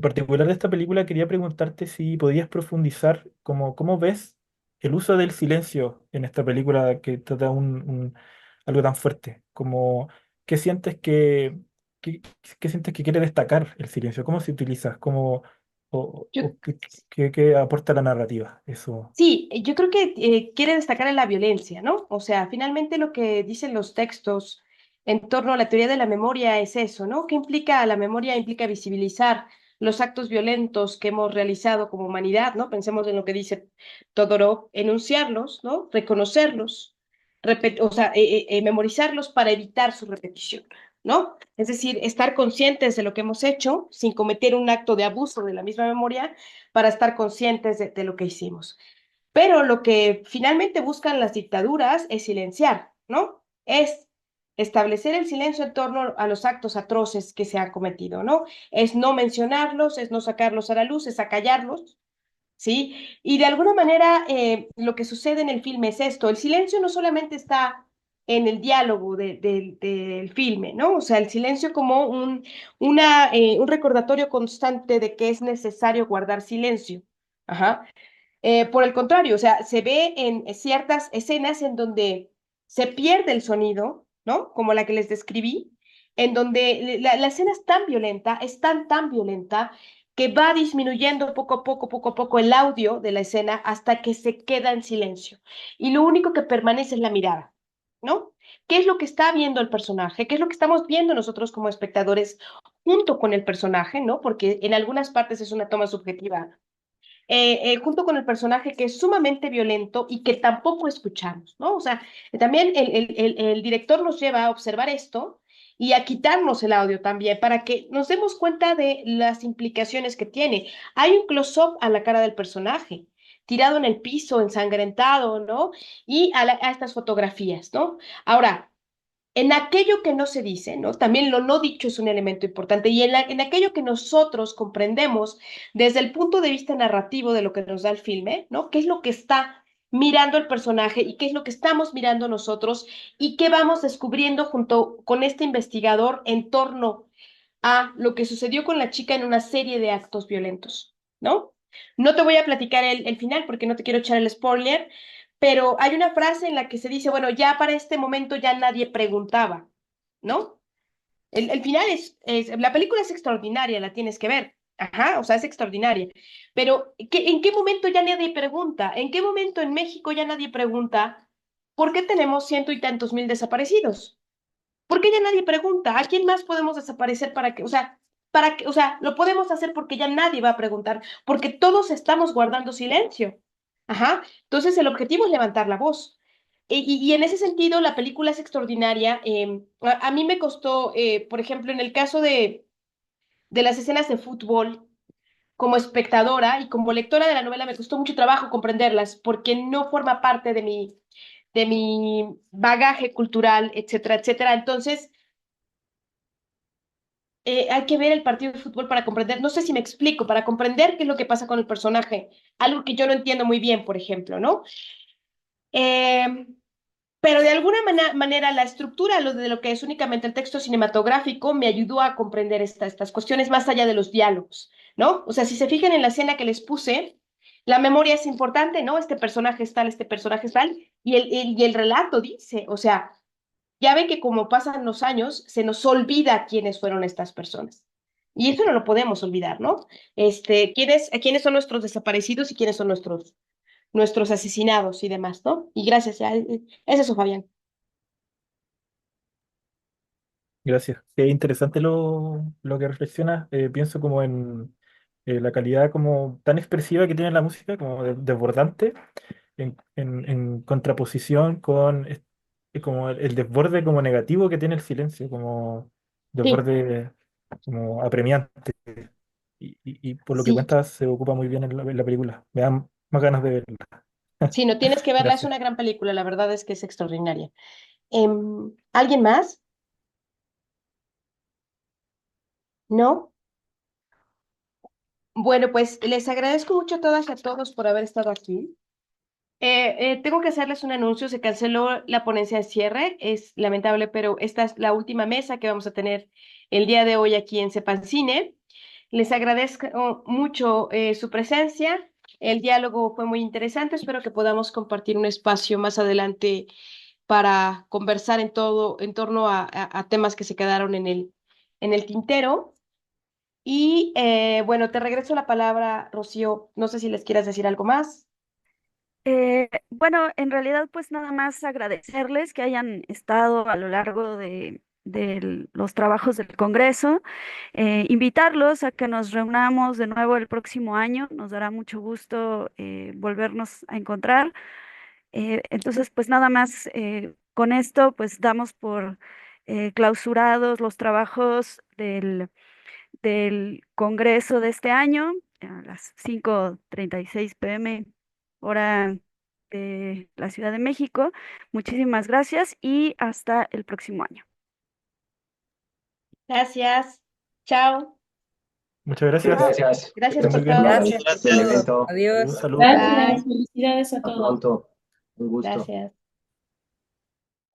particular de esta película quería preguntarte si podías profundizar cómo ves el uso del silencio en esta película que trata algo tan fuerte. ¿Qué sientes qué, qué sientes que quiere destacar el silencio? ¿Cómo se utiliza? Yo, O qué aporta la narrativa? Eso. sí, yo creo que quiere destacar en la violencia, ¿no? O sea, finalmente lo que dicen los textos en torno a la teoría de la memoria es eso, ¿no? ¿Qué implica la memoria? Implica visibilizar los actos violentos que hemos realizado como humanidad, ¿no? Pensemos en lo que dice Todorov, enunciarlos, ¿no? Reconocerlos, o sea, memorizarlos para evitar su repetición, ¿no? Es decir, estar conscientes de lo que hemos hecho sin cometer un acto de abuso de la misma memoria para estar conscientes de lo que hicimos. Pero lo que finalmente buscan las dictaduras es silenciar, ¿no? Es establecer el silencio en torno a los actos atroces que se han cometido, ¿no? Es no mencionarlos, es no sacarlos a la luz, es acallarlos, ¿sí? Y de alguna manera lo que sucede en el filme es esto, el silencio no solamente está en el diálogo del filme, ¿no? O sea, el silencio como un recordatorio constante de que es necesario guardar silencio. Ajá. Por el contrario, o sea, se ve en ciertas escenas en donde se pierde el sonido, ¿no? Como la que les describí, en donde la escena es tan violenta, es tan violenta, que va disminuyendo poco a poco el audio de la escena hasta que se queda en silencio. Y lo único que permanece es la mirada, ¿no? ¿Qué es lo que está viendo el personaje? ¿Qué es lo que estamos viendo nosotros como espectadores junto con el personaje, ¿no? Porque en algunas partes es una toma subjetiva, junto con el personaje que es sumamente violento y que tampoco escuchamos, ¿no? O sea, también el director nos lleva a observar esto y a quitarnos el audio también para que nos demos cuenta de las implicaciones que tiene. Hay un close-up a la cara del personaje, tirado en el piso, ensangrentado, ¿no? Y a estas fotografías, ¿no? Ahora, en aquello que no se dice, ¿no? También lo no dicho es un elemento importante y en aquello que nosotros comprendemos desde el punto de vista narrativo de lo que nos da el filme, ¿no? ¿Qué es lo que está mirando el personaje y qué es lo que estamos mirando nosotros y qué vamos descubriendo junto con este investigador en torno a lo que sucedió con la chica en una serie de actos violentos, ¿no? No te voy a platicar el final porque no te quiero echar el spoiler, pero hay una frase en la que se dice, bueno, ya para este momento ya nadie preguntaba, ¿no? El final la película es extraordinaria, la tienes que ver. Ajá, o sea, es extraordinaria. Pero, ¿en qué momento ya nadie pregunta? ¿En qué momento en México ya nadie pregunta por qué tenemos ciento y tantos mil desaparecidos? ¿Por qué ya nadie pregunta? ¿A quién más podemos desaparecer para que, o sea, o sea, lo podemos hacer porque ya nadie va a preguntar, porque todos estamos guardando silencio. Ajá. Entonces el objetivo es levantar la voz. Y en ese sentido, la película es extraordinaria. A mí me costó, por ejemplo, en el caso de las escenas de fútbol, como espectadora y como lectora de la novela, me costó mucho trabajo comprenderlas, porque no forma parte de mi bagaje cultural, etcétera, etcétera. Entonces, hay que ver el partido de fútbol para comprender, no sé si me explico, para comprender qué es lo que pasa con el personaje, algo que yo no entiendo muy bien, por ejemplo, ¿no? Eh, pero de alguna manera la estructura de lo que es únicamente el texto cinematográfico me ayudó a comprender estas cuestiones más allá de los diálogos, ¿no? O sea, si se fijan en la escena que les puse, la memoria es importante, ¿no? Este personaje es tal, y el relato dice, o sea, ya ve que como pasan los años, se nos olvida quiénes fueron estas personas. Y eso no lo podemos olvidar, ¿no? ¿Quiénes son nuestros desaparecidos y quiénes son nuestros asesinados y demás, ¿no? Y gracias, es eso, Fabián. Gracias. Qué interesante lo que reflexionas. Pienso como en la calidad como tan expresiva que tiene la música, como desbordante, en contraposición con como el desborde como negativo que tiene el silencio, como Sí, desborde como apremiante. Y por lo que sí, cuentas se ocupa muy bien en la película. Me dan más ganas de verla. sí, no tienes que verla, es Gracias. una gran película, la verdad es que es extraordinaria. ¿Alguien más? ¿No? Bueno, pues les agradezco mucho a todas y a todos por haber estado aquí. Tengo que hacerles un anuncio, se canceló la ponencia de cierre, es lamentable, pero esta es la última mesa que vamos a tener el día de hoy aquí en Sepancine. Les agradezco mucho su presencia, el diálogo fue muy interesante, espero que podamos compartir un espacio más adelante para conversar en torno a temas que se quedaron en el tintero. Y bueno, te regreso la palabra, Rocío, no sé si les quieras decir algo más. Bueno, en realidad pues nada más agradecerles que hayan estado a lo largo de los trabajos del Congreso, invitarlos a que nos reunamos de nuevo el próximo año, nos dará mucho gusto volvernos a encontrar. Entonces pues nada más con esto pues damos por clausurados los trabajos del Congreso de este año a las 5:36 p.m. hora de la Ciudad de México. Muchísimas gracias y hasta el próximo año. Gracias, chao. Muchas gracias. Gracias. Que Gracias estén Muy por muy bien. bien. todo. Gracias a Buen todos. evento. Adiós. Salud. Bye. Gracias, felicidades a Hasta todos. pronto. Un gusto. Gracias.